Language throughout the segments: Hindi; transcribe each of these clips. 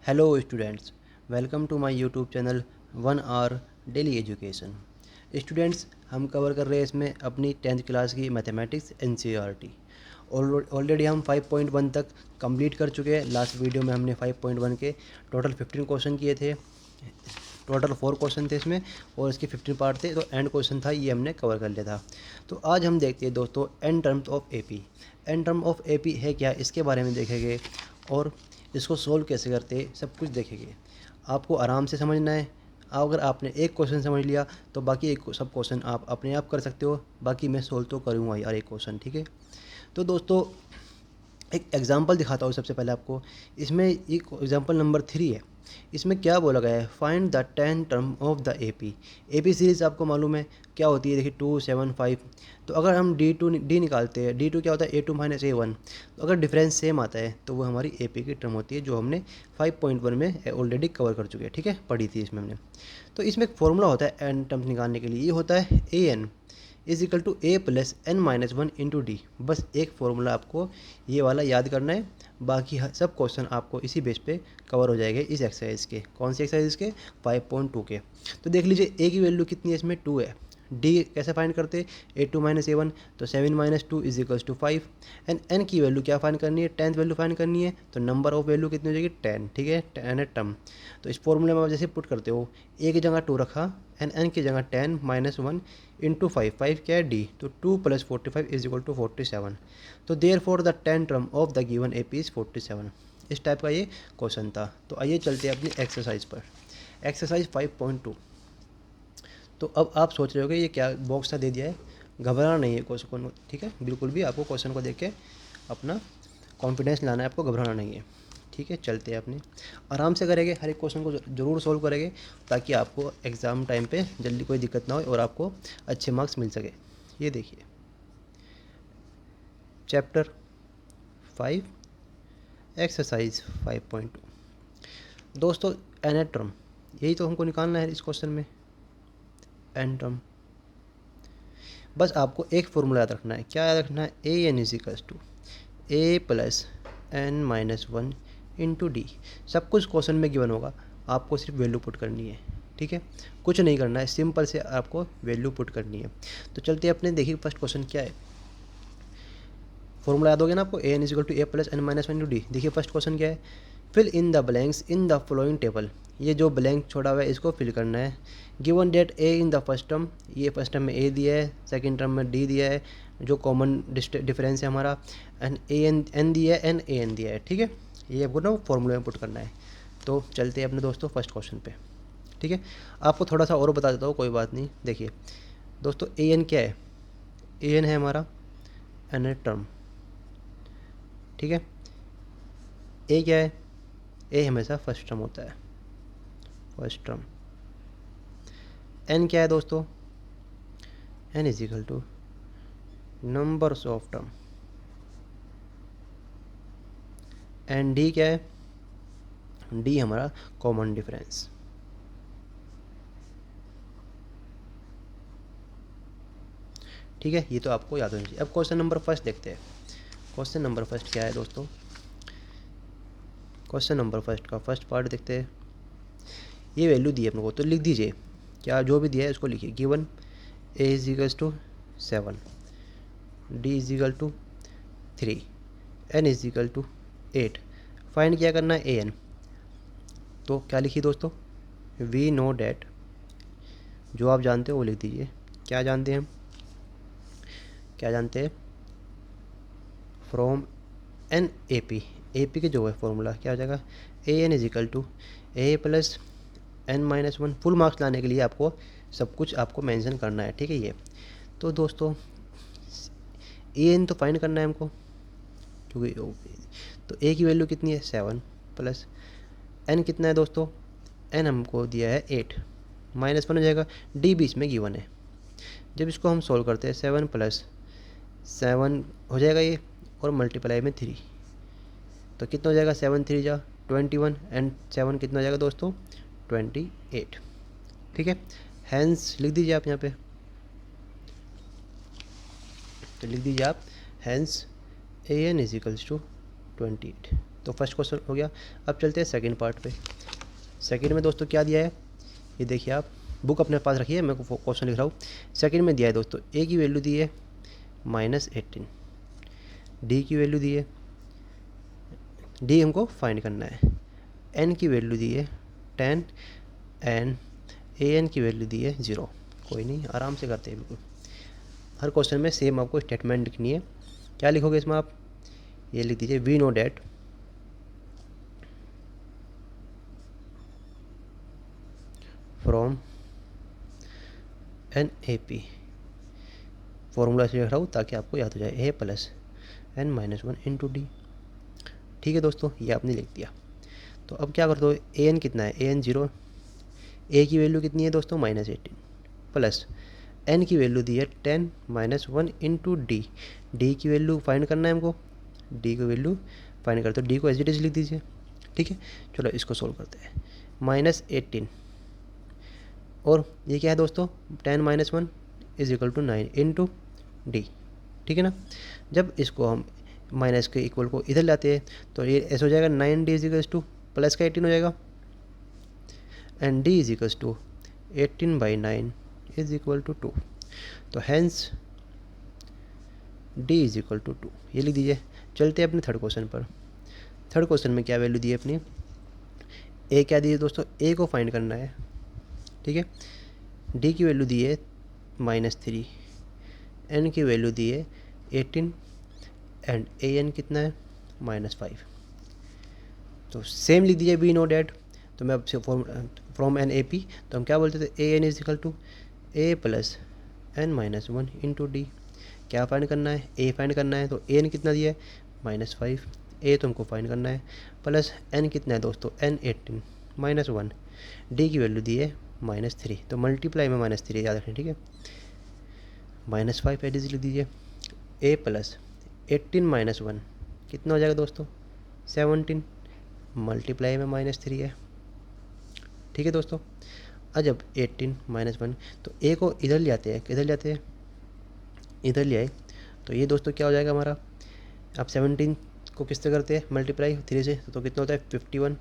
Hello students, welcome to my YouTube channel 1 our daily education. Students, हम कवर कर रहे हैं इसमें अपनी 10th क्लास की मैथमेटिक्स एनसीईआरटी। ऑलरेडी हम 5.1 तक कंप्लीट कर चुके हैं। लास्ट वीडियो में हमने 5.1 के टोटल 15 क्वेश्चन किए थे। टोटल 4 क्वेश्चन थे इसमें और इसके 15 पार्ट थे, तो एंड क्वेश्चन था ये हमने कवर कर लिया था। तो आज हम देखते हैं दोस्तों n terms of AP. N term of AP है क्या, इसके बारे में देखेंगे और इसको सोल्व कैसे करते हैं सब कुछ देखेंगे। आपको आराम से समझना है। अगर आपने एक क्वेश्चन समझ लिया तो बाकी एक सब क्वेश्चन आप अपने आप कर सकते हो। बाकी मैं सोल्व तो करूँगा यार एक क्वेश्चन, ठीक है। तो दोस्तों एक एग्जांपल दिखाता हूँ सबसे पहले आपको। इसमें एक एग्जांपल नंबर 3 है। इसमें क्या बोला गया है, find the 10 term of the AP. AP series आपको मालूम है क्या होती है, देखिए 2 7 5। तो अगर हम डी निकालते हैं, डी क्या होता है, A2 माइनस A1। तो अगर डिफरेंस सेम आता है तो वो हमारी एपी की टर्म होती है, जो हमने 5.1 में ऑलरेडी कवर कर चुके हैं, ठीक है, पढ़ी थी इसमें हमने। तो इसमें एक फॉर्मूला होता है एन टर्म्स निकालने के लिए, ये होता है AN is equal to A+n-1 into D. बस एक फॉर्मूला आपको ये वाला याद करना है। बाकी सब क्वेश्चन आपको इसी बेस पे कवर हो जाएंगे इस एक्सरसाइज के। कौन सी एक्सरसाइज के, 5.2 के। तो देख लीजिए ए की वैल्यू कितनी है, इसमें 2 है। डी कैसे फाइंड करते, A2 माइनस A1, तो 7 minus 2 is equals to 5। And n की वैल्यू क्या फाइंड करनी है, 10th वैल्यू फाइंड करनी है। तो नंबर ऑफ वैल्यू कितनी हो जाएगी, 10, ठीक है, 10 है टर्म। तो इस फॉर्मूले में आप जैसे पुट करते हो, ए की जगह 2 रखा एंड एन की जगह 10 माइनस 1 इंटू 5 क्या है डी, तो 2 + 45 इज इक्वल टू 47। तो therefore the 10 term of the given A P is 47। इस टाइप का ये क्वेश्चन था। तो आइए चलते हैं अपनी एक्सरसाइज पर। एक्सरसाइज 5.2। तो अब आप सोच रहे हो कि ये क्या बॉक्स सा दे दिया है। घबराना नहीं है क्वेश्चन को, ठीक है, बिल्कुल भी आपको क्वेश्चन को देख के अपना कॉन्फिडेंस लाना है, आपको घबराना नहीं है, ठीक है। चलते हैं अपने आराम से करेंगे, हर एक क्वेश्चन को ज़रूर सोल्व करेंगे ताकि आपको एग्ज़ाम टाइम पे जल्दी कोई दिक्कत ना हो और आपको अच्छे मार्क्स मिल सके। ये देखिए चैप्टर 5 एक्सरसाइज 5.2। दोस्तों एन टर्म, यही तो हमको निकालना है इस क्वेश्चन में, एन टर्म। बस आपको एक फॉर्मूला याद रखना है। क्या याद रखना है, A N is equals to A+n-1 into D. सब कुछ क्वेश्चन में गिवन होगा, आपको सिर्फ वैल्यू पुट करनी है, ठीक है। कुछ नहीं करना है, सिंपल से आपको वैल्यू पुट करनी है। तो चलते हैं अपने, देखिए फर्स्ट क्वेश्चन क्या है। फॉर्मूला याद हो गया ना आपको, A n is equal to A+n-1 into D. देखिए फर्स्ट क्वेश्चन क्या है, fill in the blanks in the following table. ये जो ब्लैंक छोड़ा हुआ है इसको फिल करना है। Given that A in the first term, ये फर्स्ट टर्म में ए दिया है, सेकंड टर्म में डी दिया है, जो कॉमन डिफरेंस है हमारा, एंड एन दिया है, एन ए एन दिया है, ठीक है। ये आपको ना फॉर्मूले में पुट करना है। तो चलते हैं अपने दोस्तों फर्स्ट क्वेश्चन पे, ठीक है। आपको थोड़ा सा और बता देता हूँ, कोई बात नहीं। देखिए दोस्तों ए एन क्या है, ए एन है हमारा एन टर्म, ठीक है। ए क्या है, ए हमेशा फर्स्ट टर्म होता है, फर्स्ट टर्म। एन क्या है दोस्तों, n is equal to numbers of term. And D क्या है, डी हमारा कॉमन डिफरेंस, ठीक है। ये तो आपको याद होना चाहिए। अब क्वेश्चन नंबर फर्स्ट देखते हैं। क्वेश्चन नंबर फर्स्ट क्या है दोस्तों, क्वेश्चन नंबर फर्स्ट का फर्स्ट पार्ट देखते हैं। ये वैल्यू दी है अपने को, तो लिख दीजिए, क्या जो भी दिया है उसको लिखिए। Given A is equals to 7, D is equal to 3, n is equal to 8। Find क्या करना है, ए एन। तो क्या लिखिए दोस्तों, वी नो डैट, जो आप जानते हो वो लिख दीजिए। क्या जानते हैं हम, क्या जानते हैं, फ्रॉम एन ए पी के जो है फॉर्मूला क्या हो जाएगा, A N is equal to A+n-1। Full marks लाने के लिए आपको सब कुछ आपको मेंशन करना है, ठीक है। ये तो दोस्तों ए एन तो फाइंड करना है हमको, क्योंकि तो ए की वैल्यू कितनी है, 7 प्लस एन कितना है दोस्तों, एन हमको दिया है 8, -1 हो जाएगा। डी बीच में गिवन है। जब इसको हम सॉल्व करते हैं, 7 + 7 हो जाएगा ये, और मल्टीप्लाई में 3, तो कितना हो जाएगा, 7 3 जा 21, एंड 7 कितना हो जाएगा दोस्तों, 28, ठीक है। हैंस लिख दीजिए आप यहाँ पे, तो लिख दीजिए आप hence A N is equals to 28। तो फर्स्ट क्वेश्चन हो गया। अब चलते हैं सेकंड पार्ट पे। सेकंड में दोस्तों क्या दिया है, ये देखिए आप बुक अपने पास रखिए, मैं क्वेश्चन लिख रहा हूँ। सेकंड में दिया है दोस्तों ए की वैल्यू दी है -18, डी की वैल्यू दी है, डी हमको फाइंड करना है, एन की वैल्यू दी है 10 एंड ए एन की वैल्यू दी है 0। कोई नहीं, आराम से करते हैं बिल्कुल। हर क्वेश्चन में सेम आपको स्टेटमेंट लिखनी है। क्या लिखोगे इसमें आप, ये लिख दीजिए we know that from N A P, formula से लिख रहा हूँ ताकि आपको याद हो जाए, A plus N minus one into D. ठीक है दोस्तों, ये आपने लिख दिया। तो अब क्या कर दो, ए एन कितना है, ए एन 0, ए की वैल्यू कितनी है दोस्तों -18, प्लस एन की वैल्यू दी है 10 -1 इंटू डी, डी की वैल्यू फाइंड करना है हमको, डी की वैल्यू फाइंड करते हो, डी को एज इट इज लिख दीजिए। ठीक है, चलो इसको सोल्व करते हैं। -18 और ये क्या है दोस्तों, 10 - 1 = 9 इंटू डी। ठीक है ना, जब इसको हम माइनस के इक्वल को इधर लाते हैं तो ये ऐसा हो जाएगा 9d = प्लस का 18 हो जाएगा, एंड d = 18/9 = 2। तो हैंस d = 2, ये लिख दीजिए। चलते हैं अपने थर्ड क्वेश्चन पर। थर्ड क्वेश्चन में क्या वैल्यू दी है अपनी, ए क्या दी है दोस्तों, ए को फाइंड करना है। ठीक है, डी की वैल्यू दी है -3, एन की वैल्यू दी है 18 एंड ए एन कितना है -5। तो सेम लिख दीजिए वी नो डैट। तो मैं अब फ्रॉम एन ए पी, तो हम क्या बोलते थे, A N = A plus N minus one into D. क्या फाइंड करना है, ए फाइंड करना है। तो ए एन कितना दिया है -5, ए तो हमको फाइंड करना है, प्लस एन कितना है दोस्तों, एन 18 -1, डी की वैल्यू दी है -3, तो मल्टीप्लाई में -3 याद रखें। ठीक है, -5 एडिज लिख दीजिए, ए प्लस 18 - 1 कितना हो जाएगा दोस्तों 17, मल्टीप्लाई में -3 है। ठीक है दोस्तों, अब जब 18 - 1 तो ए को इधर ले आते हैं, किधर ले आते हैं, इधर ले आए, तो ये दोस्तों क्या हो जाएगा हमारा, अब 17 को किससे करते हैं मल्टीप्लाई 3 से, तो कितना होता है 51,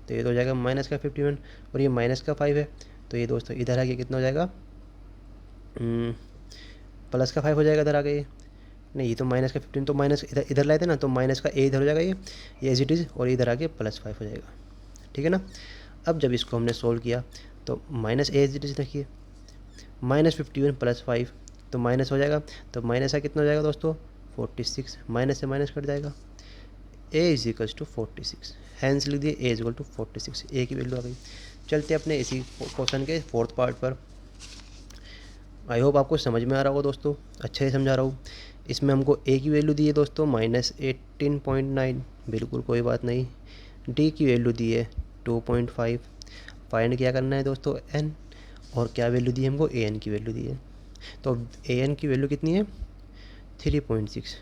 तो ये तो हो जाएगा -51, और ये -5 है, तो ये दोस्तों इधर आके कितना हो जाएगा +5 हो जाएगा इधर आ गए। नहीं, ये तो -15, तो माइनस इधर इधर लाए थे ना, तो माइनस का ए इधर हो जाएगा, ये एज इट इज़, और इधर आके +5 हो जाएगा। ठीक है ना, अब जब इसको हमने सोल्व किया तो minus A as it is रखिए, -51 + 5 तो माइनस हो जाएगा, तो माइनस का कितना हो जाएगा दोस्तों 46, माइनस से माइनस कट जाएगा, ए = 46, हैंस लिख दिए ए = 46, ए की वैल्यू आ गई। चलते अपने इसी क्वेश्चन के फोर्थ पार्ट पर। आई होप आपको समझ में आ रहा होगा दोस्तों, अच्छे से समझा रहा हूँ। इसमें हमको ए की वैल्यू दी है दोस्तों -18.9, बिल्कुल कोई बात नहीं। डी की वैल्यू दी है 2.5, फाइंड क्या करना है दोस्तों एन, और क्या वैल्यू दी है हमको, ए एन की वैल्यू दी है। तो ए एन की वैल्यू कितनी है 3.6।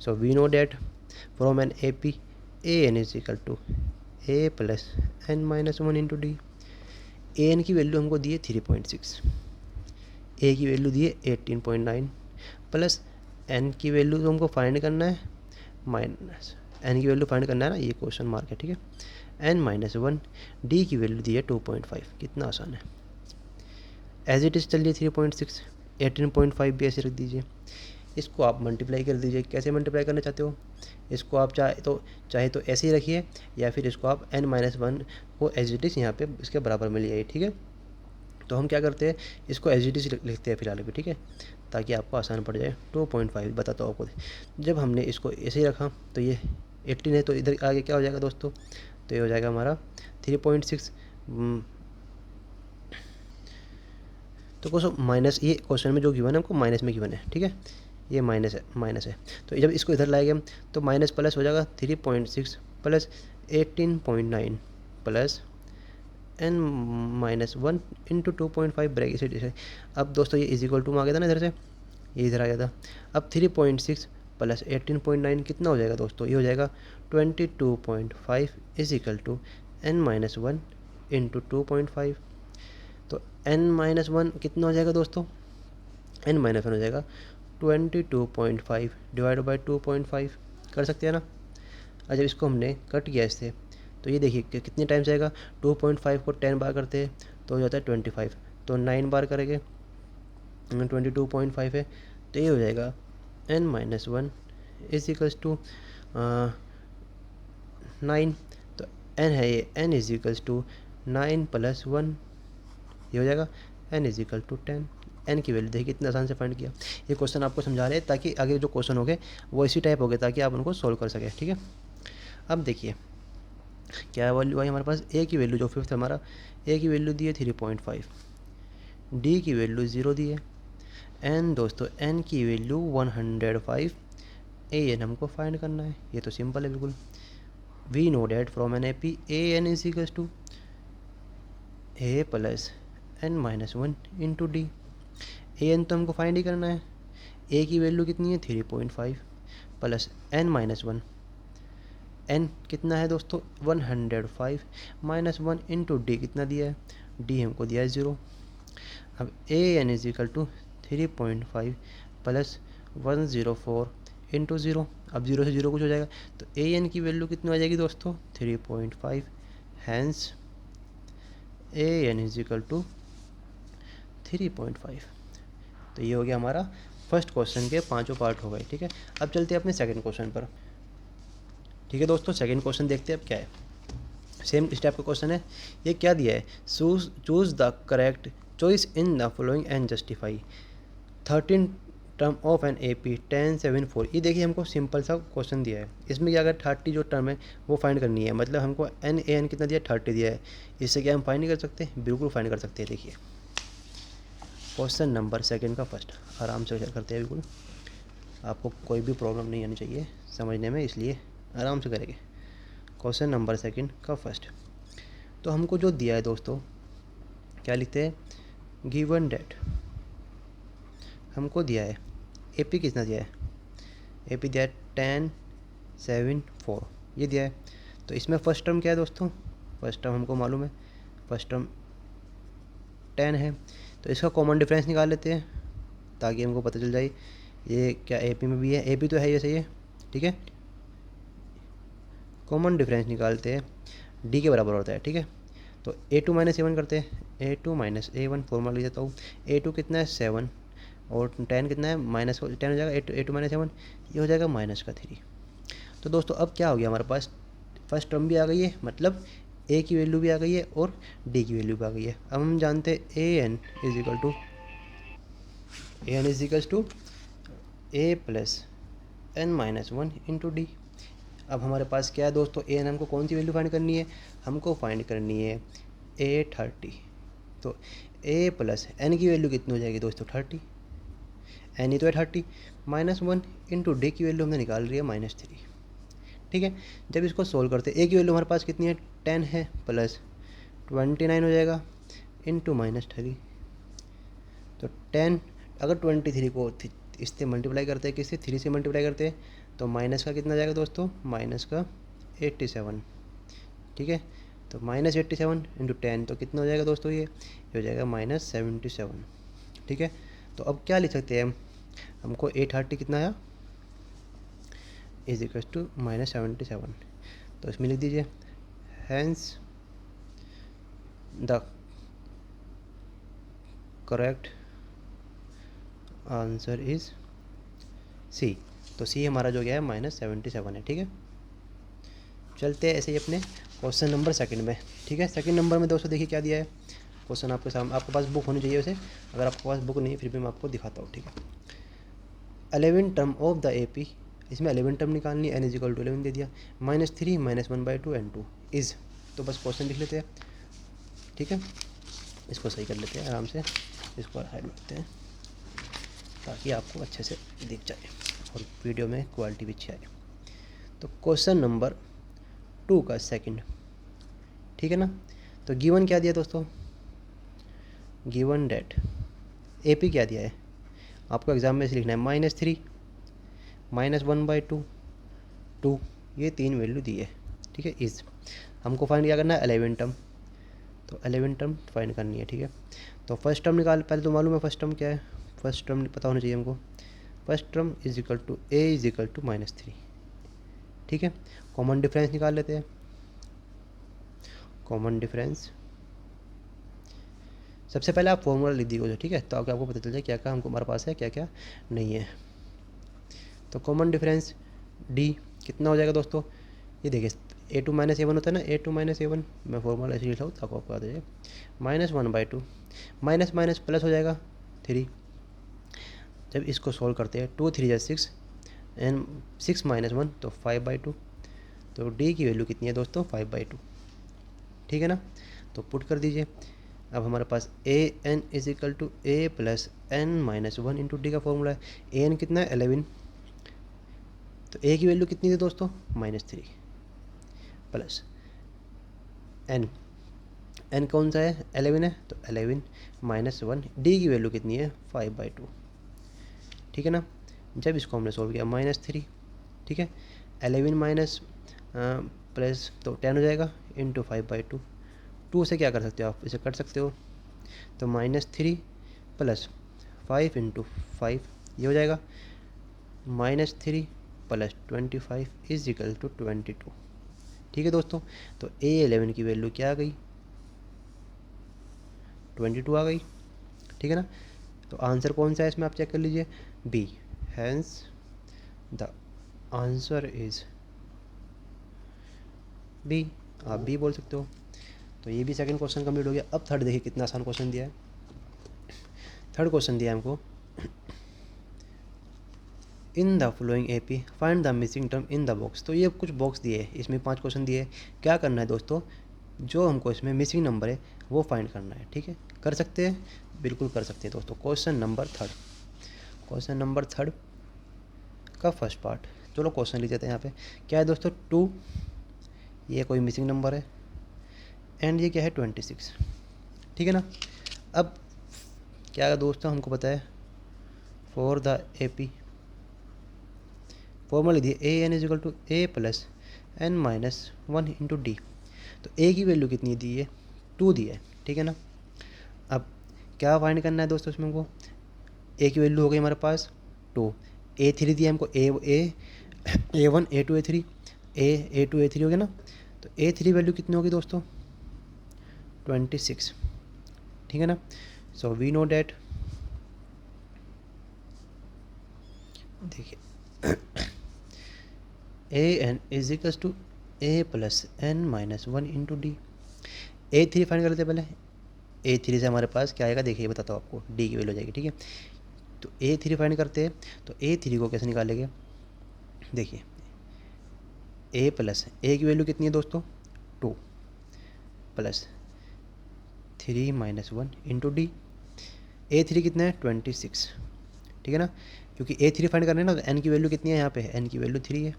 So we know that from N A P A N = A plus n -1 into D. A N की वैल्यू हमको दी है 3.6, ए की वैल्यू दी है 18.9, प्लस एन की वैल्यू तो हमको फाइंड करना है, माइनस एन की वैल्यू फाइंड करना है ना, ये क्वेश्चन मार्क है। ठीक है, एन -1, डी की वैल्यू दी है 2.5, कितना आसान है। एज इट इज़ चलिए 3.6, 18.5 भी ऐसे रख दीजिए। इसको आप मल्टीप्लाई कर दीजिए, कैसे मल्टीप्लाई करना चाहते हो, इसको आप चाहे तो ऐसे ही रखिए, या फिर इसको आप n-1 को एज इट इज़ यहाँ पे इसके बराबर में ले आइए। ठीक है, तो हम क्या करते हैं, इसको एज इट इज़ लिखते हैं फिलहाल भी। ठीक है, ताकि आपको आसान पड़ जाए। 2.5 बताता हूँ आपको। जब हमने इसको ऐसे ही रखा तो ये 18 है, तो इधर आगे क्या हो जाएगा दोस्तों, तो ये हो जाएगा हमारा 3.6। तो क्वेश्चन माइनस, ये क्वेश्चन में जो गिवन है हमको माइनस में गिवन है। ठीक है, ये माइनस है, तो जब इसको इधर लाएंगे हम तो माइनस प्लस हो जाएगा 3.6 plus 18.9 plus n-1 into 2.5 bracket से। अब दोस्तों ये = में आ गया था ना, इधर से ये इधर आ गया था। अब 3.6 प्लस 18.9 कितना हो जाएगा दोस्तों, ये हो जाएगा 22.5 = n-1 इंटू 2.5। तो n-1 कितना हो जाएगा दोस्तों, n-1 हो जाएगा 22.5 डिवाइड बाई 2.5, कर सकते हैं ना। और जब इसको हमने कट किया इससे, तो ये देखिए कि कितने टाइम जाएगा, 2.5 को 10 बार करते हैं तो हो जाता है 25, तो 9 बार करेंगे 22.5 है, तो ये हो जाएगा n-1 इज इक्वल्स टू 9। तो n है ये, n इज इक्वल्स टू 9 + 1, ये हो जाएगा n is equal to 10। n की वैल्यू देखिए कितना आसान से फाइंड किया। ये क्वेश्चन आपको समझा रहे हैं ताकि आगे जो क्वेश्चन हो गए वो इसी टाइप हो गए, ताकि आप उनको सोल्व कर सकें, ठीक है। अब देखिए क्या वैल्यू आई हमारे पास, a की वैल्यू जो फिफ्थ हमारा, a की वैल्यू दी है 3.5, d की वैल्यू 0 दी है, n दोस्तों n की वैल्यू 105, an हमको फाइंड करना है। ये तो सिंपल है बिल्कुल। We know that from an AP an is equals to a + n-1 into D. an तो हमको फाइंड ही करना है, a की वैल्यू कितनी है 3.5 + n-1, n कितना है दोस्तों 105 -1 इंटू डी कितना दिया है, d हमको दिया है 0। अब an is equal to 3.5 + 104 into 0, अब 0 से 0 कुछ हो जाएगा, तो an की वैल्यू कितनी आ जाएगी दोस्तों 3.5, hence an is equal to 3.5। तो ये हो गया हमारा फर्स्ट क्वेश्चन के पांचों पार्ट हो गए, ठीक है। अब चलते हैं अपने सेकंड क्वेश्चन पर, ठीक है दोस्तों। सेकंड क्वेश्चन देखते हैं अब क्या है। सेम स्टेप का क्वेश्चन है। ये क्या दिया है, choose the correct choice in the following and justify 13 term of an AP 1074। ये देखिए हमको सिंपल सा क्वेश्चन दिया है। इसमें क्या, अगर 30 जो टर्म है वो फाइंड करनी है, मतलब हमको an कितना दिया है 30 दिया है। इससे क्या हम फाइंड नहीं कर सकते, बिल्कुल फाइंड कर सकते हैं। देखिए क्वेश्चन नंबर सेकंड का फर्स्ट, आराम से करते हैं, बिल्कुल आपको कोई भी प्रॉब्लम नहीं आनी चाहिए समझने में, इसलिए आराम से करेंगे। क्वेश्चन नंबर सेकंड का फर्स्ट, तो हमको जो दिया है दोस्तों क्या लिखते हैं, गिवन डेट हमको दिया है, AP कितना दिया है, AP दिया है 1074, ये दिया है। तो इसमें फर्स्ट टर्म क्या है दोस्तों, फर्स्ट टर्म हमको मालूम है, फर्स्ट टर्म 10 है। तो इसका कॉमन डिफरेंस निकाल लेते हैं ताकि हमको पता चल जाए ये क्या AP में भी है, AP तो है ये, सही है, ठीक है। कॉमन डिफरेंस निकालते हैं, D के बराबर होता है, ठीक है। तो A2 - A1 करते हैं, A2 - A1 फॉर्मूला लिख देता हूँ। A2 कितना है 7 और 10 कितना है -10 हो जाएगा, A2 - A1 ये हो जाएगा -3। तो दोस्तों अब क्या हो गया हमारे पास, फर्स्ट टर्म भी आ गई है, मतलब A की वैल्यू भी आ गई है और D की वैल्यू भी आ गई है। अब हम जानते हैं an is equal to A + n-1 into D. अब हमारे पास क्या है दोस्तों, an हमको कौन सी वैल्यू फाइंड करनी है, हमको फाइंड करनी है A30। तो A + n की वैल्यू कितनी हो जाएगी दोस्तों 30, n ही तो है 30, -1 इंटू डी की वैल्यू हमने निकाल रही है -3, ठीक है। जब इसको सोल्व करते हैं, A की वैल्यू हमारे पास कितनी है 10 है, + 29 हो जाएगा इंटू -3। तो 10 अगर 23 को इससे मल्टीप्लाई करते हैं, किससे 3 से मल्टीप्लाई करते हैं, तो माइनस का कितना जाएगा दोस्तों, माइनस का 87, ठीक है। तो -87 इंटू 10 तो कितना हो जाएगा दोस्तों, ये हो जाएगा -77, ठीक है। तो अब क्या लिख सकते हैं हम, हमको 830 कितना आया इज इक्वल टू -77। तो इसमें लिख दीजिए hence the correct answer is C। तो C हमारा जो गया है -77 है, ठीक है। चलते हैं ऐसे ही अपने क्वेश्चन नंबर सेकंड में, ठीक है। सेकंड नंबर में दोस्तों देखिए क्या दिया है क्वेश्चन, आपके सामने, आपके पास बुक होनी चाहिए वैसे, अगर आपके पास बुक नहीं है फिर भी मैं आपको दिखाता हूँ, ठीक है। 11 टर्म ऑफ द AP, इसमें 11 टर्म निकालनी, n = 11 दे दिया, -3 -1/2 n2 इज़, तो बस क्वेश्चन लिख लेते हैं, ठीक है। इसको सही कर लेते हैं आराम से, इसको साइड में रखते हैं ताकि आपको अच्छे से दिख जाए और वीडियो में क्वालिटी भी अच्छी आए। तो क्वेश्चन नंबर 2 का सेकंड, ठीक है ना। तो गिवन क्या दिया दोस्तों, गिवन डेट AP क्या दिया है, आपको एग्जाम में से लिखना है -3 -1/2 2, ये 3 वैल्यू दी है, ठीक है। इस हमको फाइंड क्या करना है 11 टर्म, तो 11 टर्म फाइंड करनी है, ठीक है। तो फर्स्ट टर्म निकाल, पहले तो मालूम है फर्स्ट टर्म क्या है, फर्स्ट टर्म पता होना चाहिए हमको। First term is equal to A = -3, ठीक है। कॉमन डिफरेंस निकाल लेते हैं। कॉमन डिफरेंस सबसे पहले आप फॉर्मूला लिख दीजिए, ठीक है, तो आपको पता चल जाए क्या क्या हमको हमारे पास है, क्या क्या नहीं है। तो कॉमन डिफरेंस डी कितना हो जाएगा दोस्तों, ये देखिए A2 माइनस A1 होता है ना, A2 माइनस A1, मैं फॉर्मूला ऐसे लिखा हूँ ताकि आपको आ जाए, -1/2 माइनस माइनस प्लस हो जाएगा 3। जब इसको सॉल्व करते हैं 2 3 6 एंड 6 - 1 तो 5/2। तो डी की वैल्यू कितनी है दोस्तों, 5/2, ठीक है ना। तो पुट कर दीजिए। अब हमारे पास an is equal to a plus n-1 into D का फॉर्मूला है। an कितना है 11, तो a की वैल्यू कितनी थी दोस्तों, -3 प्लस n कौन सा है 11 है, तो 11 -1, डी की वैल्यू कितनी है 5/2, ठीक है ना। जब इसको हमने सॉल्व किया -3, ठीक है, 11 माइनस प्लस तो 10 हो जाएगा इंटू 5/2। 2 से क्या कर सकते हो आप, इसे कट सकते हो, तो -3 प्लस 5 इंटू 5 ये हो जाएगा -3 प्लस 25 इज इक्वल टू 22, ठीक है दोस्तों। तो A11 की वैल्यू क्या आ गई, 22 आ गई, ठीक है ना। तो आंसर कौन सा है इसमें आप चेक कर लीजिए, B, hence the answer is B, आप बी बोल सकते हो। तो ये भी सेकंड क्वेश्चन कंप्लीट हो गया। अब थर्ड देखिए कितना आसान क्वेश्चन दिया है। थर्ड क्वेश्चन दिया है हमको, in the flowing AP find the missing term in the box. तो ये कुछ बॉक्स दिए है, इसमें 5 क्वेश्चन दिए है। क्या करना है दोस्तों, जो हमको इसमें मिसिंग नंबर है वो फाइंड करना है, ठीक है। कर सकते हैं, बिल्कुल कर सकते हैं दोस्तों। क्वेश्चन नंबर थर्ड का फर्स्ट पार्ट, चलो क्वेश्चन लिख देते हैं। यहाँ पे क्या है दोस्तों, 2, ये कोई मिसिंग नंबर है, एंड ये क्या है 26, ठीक है ना। अब क्या है दोस्तों, हमको पता है फॉर द AP फॉर्मूला लिख दिए, an is equal to a plus n-1 into D. तो a की वैल्यू कितनी दी है, 2 दी है, ठीक है ना। अब क्या फाइंड करना है दोस्तों, इसमें हमको a की वैल्यू हो गई हमारे पास 2, A3 दिया हमको, A1 A2 A3 A2 A3 हो गया ना। तो A3 वैल्यू कितनी होगी दोस्तों, 26, ठीक है ना। सो वी नो डैट, देखिए an is equal to a plus n-1 into D. A3 find कर लेते हैं पहले। A3 से हमारे पास क्या आएगा, देखिए बताता हूँ आपको, डी की वैल्यू हो जाएगी, ठीक है। तो A3 फाइंड करते हैं, तो A3 को कैसे निकालेंगे, देखिए a प्लस a की वैल्यू कितनी है दोस्तों, 2 प्लस 3 - 1 इंटू डी। A3 कितना है 26, ठीक है ना। क्योंकि A3 फाइंड करना है ना, तो n की वैल्यू कितनी है, यहाँ पे n की वैल्यू 3 है।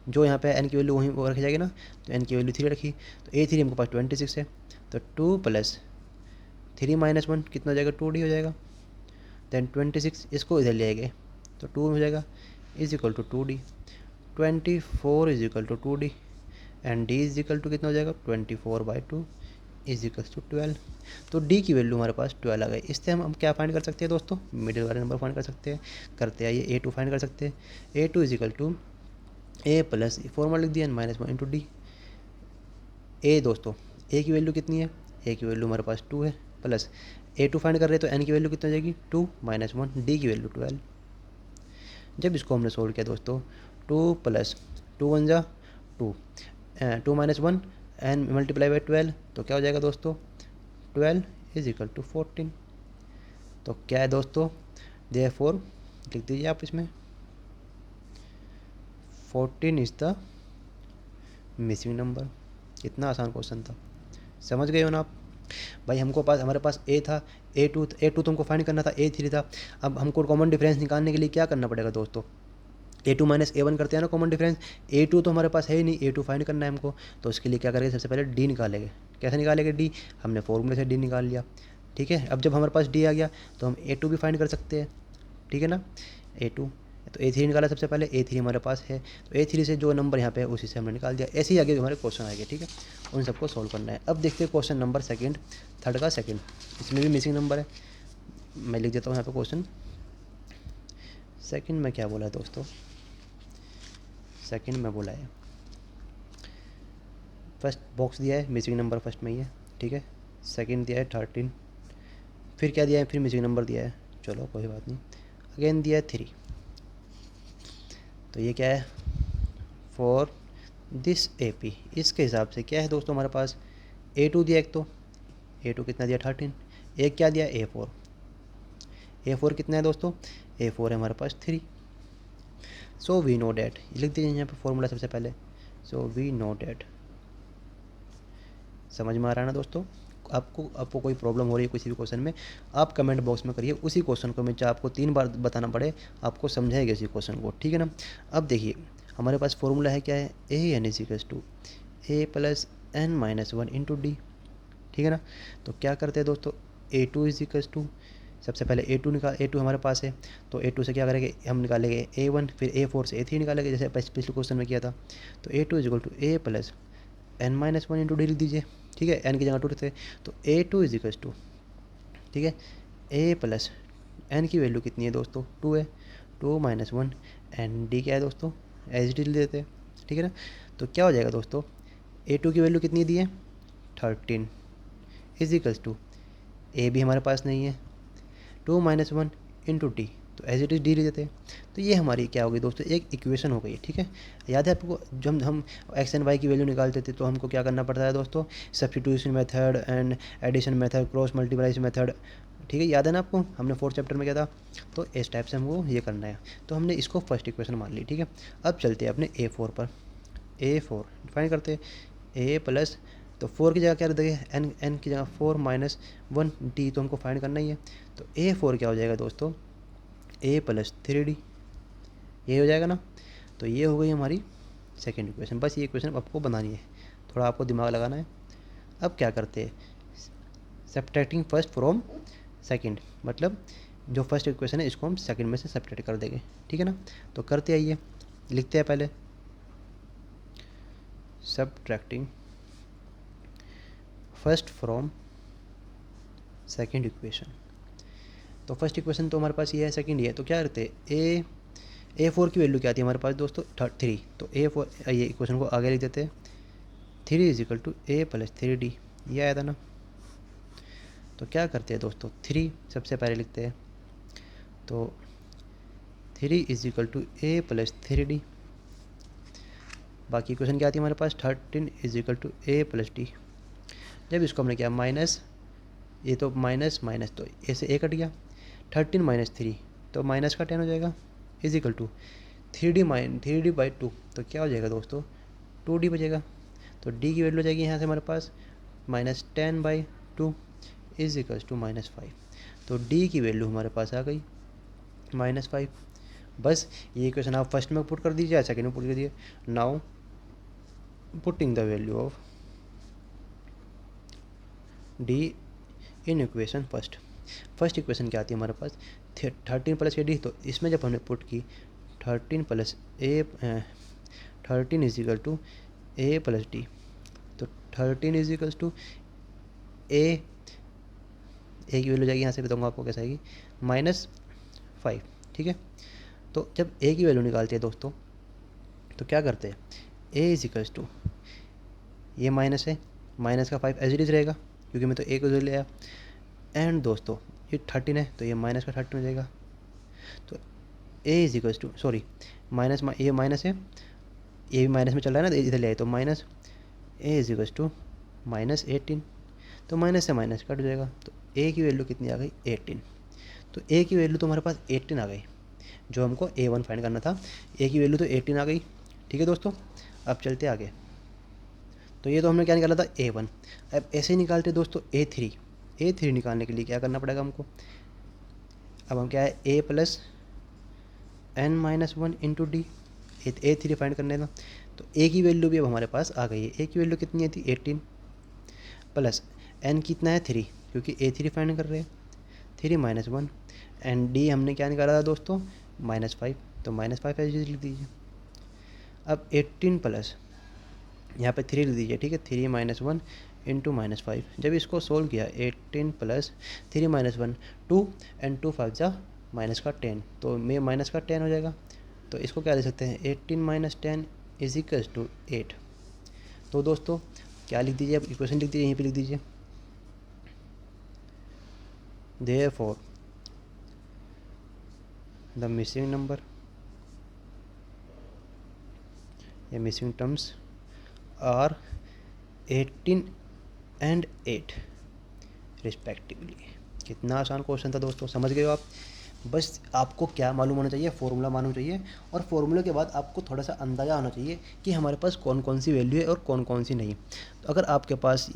जो यहाँ पे n की वैल्यू वहीं वो रखी जाएगी ना, तो n की वैल्यू 3 रखी। तो A3 हमको पास 26 है, तो 2 प्लस 3 - 1 कितना हो जाएगा, 2D हो जाएगा। देन 26 इसको इधर ले आएंगे तो 2 हो जाएगा, is equal to 2D। 24 is equal to 2D and D is equal to कितना हो जाएगा, 24/2 इज इक्वल टू 12। तो D की वैल्यू हमारे पास 12 आ गई। इससे हम क्या फाइंड कर सकते हैं दोस्तों, मिडिल वाले नंबर फाइंड कर सकते हैं। करते आइए, A2 फाइंड कर सकते हैं। A2 is equal to a plus formula लिख दिया -1 इंटू डी। ए दोस्तों a की वैल्यू कितनी है, a की वैल्यू हमारे पास 2 है, प्लस A2 फाइंड कर रहे हैं तो n की वैल्यू कितनी हो जाएगी 2 - 1, d की वैल्यू 12। जब इसको हमने सोल्व किया दोस्तों, 2 प्लस 2 1 जा 2, 2 - 1 एन मल्टीप्लाई बाई 12, तो क्या हो जाएगा दोस्तों, 12 इज इक्वल टू 14। तो क्या है दोस्तों, देयरफॉर लिख दीजिए आप इसमें 14 इज़ द मिसिंग नंबर। कितना आसान क्वेश्चन था, समझ गए हो ना आप। भाई हमको पास हमारे पास A था, A2 तो हमको फाइंड करना था, A3 था। अब हमको कॉमन डिफरेंस निकालने के लिए क्या करना पड़ेगा दोस्तों, A2 माइनस A1 करते हैं ना कॉमन डिफरेंस। A2 तो हमारे पास है ही नहीं, A2 फाइंड करना है हमको। तो उसके लिए क्या करेंगे, सबसे पहले D निकालेंगे। कैसे निकालेंगे D, हमने फॉर्मूले से D निकाल लिया, ठीक है। अब जब हमारे पास D आ गया तो हम A2 भी फाइंड कर सकते हैं, ठीक है ना। A2 तो A3 निकाला सबसे पहले, A3 हमारे पास है, तो A3 से जो नंबर यहाँ पे है उसी से हमने निकाल दिया। ऐसे ही आगे हमारे क्वेश्चन आएंगे, ठीक है, उन सबको सॉल्व करना है। अब देखते हैं क्वेश्चन नंबर सेकंड, थर्ड का सेकंड, इसमें भी मिसिंग नंबर है। मैं लिख देता हूँ यहाँ पे क्वेश्चन सेकंड में क्या बोला है दोस्तों, सेकंड में बोला है फर्स्ट बॉक्स दिया है, मिसिंग नंबर फर्स्ट में ही है, ठीक है। सेकंड दिया है 13, फिर क्या दिया है, फिर मिसिंग नंबर दिया है, चलो कोई बात नहीं। अगेन दिया है 3, तो ये क्या है फॉर दिस AP। इसके हिसाब से क्या है दोस्तों हमारे पास A2 दिया, एक तो A2 कितना दिया 13, एक क्या दिया A4, A4 कितना है दोस्तों, A4 है हमारे पास 3। सो वी नो डैट, लिख दीजिए यहाँ पे फॉर्मूला सबसे पहले। सो वी नो डैट, समझ में आ रहा है ना दोस्तों। आपको कोई प्रॉब्लम हो रही है किसी भी क्वेश्चन में, आप कमेंट बॉक्स में करिए, उसी क्वेश्चन को मैं चाहे आपको 3 बार बताना पड़े, आपको समझाएगा इसी क्वेश्चन को, ठीक है ना। अब देखिए हमारे पास फॉर्मूला है क्या है, AN equals to A plus N-1 into D, ठीक है ना। तो क्या करते हैं दोस्तों, A2 इक्वल्स टू, सबसे पहले A2 हमारे पास है, तो A2 से क्या करेंगे, हम निकालेंगे A1, फिर A4 से A3 निकालेंगे, जैसे पिछले क्वेश्चन में किया था। तो A2 equal to A plus N-1 into D लिख दीजिए, ठीक है। N की जगह 2 रखते हैं, तो A2 इक्वल टू, ठीक है, A प्लस N की वैल्यू कितनी है दोस्तों 2 है, 2 माइनस 1, एन डी क्या है दोस्तों एच डी देते हैं, ठीक है ना। तो क्या हो जाएगा दोस्तों, A2 की वैल्यू कितनी दी है 13 इज इक्वल्स टू, ए भी हमारे पास नहीं है, 2 माइनस 1 इंटू डी, तो एज इट इज़ डी ले देते हैं। तो ये हमारी क्या हो गई दोस्तों, एक इक्वेशन हो गई, ठीक है। याद है आपको जब हम एक्स एंड वाई की वैल्यू निकालते थे तो हमको क्या करना पड़ता है दोस्तों, substitution method and addition method, cross multiplies method, ठीक है, याद है ना आपको, हमने 4th चैप्टर में किया था। तो इस टाइप से हमको ये करना है, तो हमने इसको फर्स्ट इक्वेशन मान ली, ठीक है। अब चलते हैं अपने A4 पर, A4 डिफाइन करते हैं, ए प्लस, तो 4 की जगह क्या रख देंगे, एन की जगह 4 माइनस 1 डी, तो हमको फाइंड करना ही है। तो A4 क्या हो जाएगा दोस्तों, A प्लस 3D, ये हो जाएगा ना। तो ये हो गई हमारी सेकेंड इक्वेशन, बस ये इक्वेशन आपको बनानी है, थोड़ा आपको दिमाग लगाना है। अब क्या करते हैं, सब्ट्रैक्टिंग फर्स्ट फ्रॉम सेकंड, मतलब जो फर्स्ट इक्वेशन है इसको हम सेकंड में से सब्ट्रैक्ट कर देंगे, ठीक है ना। तो करते आइए, लिखते हैं पहले subtracting first from second equation. तो फर्स्ट इक्वेशन तो हमारे पास ये है, सेकंड ये है, तो क्या करते हैं A4 की वैल्यू क्या आती है हमारे पास दोस्तों 3, तो A4 ये इक्वेशन को आगे लिख देते हैं, 3 is equal to A plus 3D, ये आया था ना। तो क्या करते हैं दोस्तों, 3 सबसे पहले लिखते हैं, तो 3 is equal to A plus 3D, बाकी इक्वेशन क्या आती है हमारे पास 13 is equal to A plus D। जब इसको हमने किया माइनस, ये तो माइनस माइनस, तो ऐसे A कट गया, 13 माइनस 3 तो माइनस का 10 हो जाएगा, is equal to 3D by 2, तो क्या हो जाएगा दोस्तों 2D बचेगा। तो D की वैल्यू हो जाएगी यहाँ से हमारे पास minus 10 by 2 is equals to minus 5, तो D की वैल्यू हमारे पास आ गई माइनस 5। बस ये इक्वेशन आप फर्स्ट में पुट कर दीजिए, सेकंड में पुट कर दीजिए। Now putting the value of D in equation first equation क्या आती है हमारे पास 13 प्लस AD, तो इसमें जब हमने पुट की 13 plus A 13 is equal to A plus D, तो 13 इज इक्वल्स टू A की वैल्यू जाएगी, यहाँ से बताऊँगा आपको कैसे आएगी, -5, ठीक है। तो जब A की वैल्यू निकालते हैं दोस्तों तो क्या करते हैं, A इज इक्वल्स टू, ये माइनस है, माइनस का 5 एज इट इज रहेगा क्योंकि मैं तो A को ले आया, एंड दोस्तों ये 13 है तो ये माइनस का 13 हो जाएगा। तो A is equals to, sorry minus, ये माइनस है, ये भी माइनस में चल रहा है ना, इधर ले आए, तो minus A is equals to -18, तो माइनस से माइनस कट हो जाएगा। तो A की वैल्यू कितनी आ गई 18, तो A की वैल्यू तो हमारे पास 18 आ गई, जो हमको A1 फाइंड करना था, A की वैल्यू तो 18 आ गई, ठीक है दोस्तों। अब चलते आगे, तो ये तो हमने क्या निकाला था A1, अब ऐसे ही निकालते दोस्तों A3 निकालने के लिए क्या करना पड़ेगा हमको, अब हम क्या है A plus N-1 into D, A3 find करने था। तो A की वैल्यू भी अब हमारे पास आ गई है, A की वैल्यू कितनी थी 18 प्लस N कितना है 3, क्योंकि A3 फाइंड कर रहे हैं, 3 माइनस 1, एंड D हमने क्या निकाला था दोस्तों -5, तो -5 ऐसे लिख दीजिए। अब 18 प्लस यहाँ पे 3 लिख दीजिए, ठीक है, 3 माइनस 1 इंटू -5, जब इसको सोल्व किया 18 प्लस 3 माइनस 1 2 एंड 2 5 जा माइनस का 10, तो में माइनस का 10 हो जाएगा। तो इसको क्या लिख सकते हैं 18 माइनस 10 इज इक्वल्स टू 8। तो दोस्तों क्या लिख दीजिए, आप इक्वेशन लिख दीजिए, यहीं पे लिख दीजिए देयरफॉर द मिसिंग नंबर या missing terms are 18 and 8 respectively. कितना आसान क्वेश्चन था दोस्तों, समझ गए हो आप। बस आपको क्या मालूम होना चाहिए, फॉर्मूला मालूम चाहिए, और फॉर्मूले के बाद आपको थोड़ा सा अंदाज़ा होना चाहिए कि हमारे पास कौन कौन सी वैल्यू है और कौन कौन सी नहीं। तो अगर आपके पास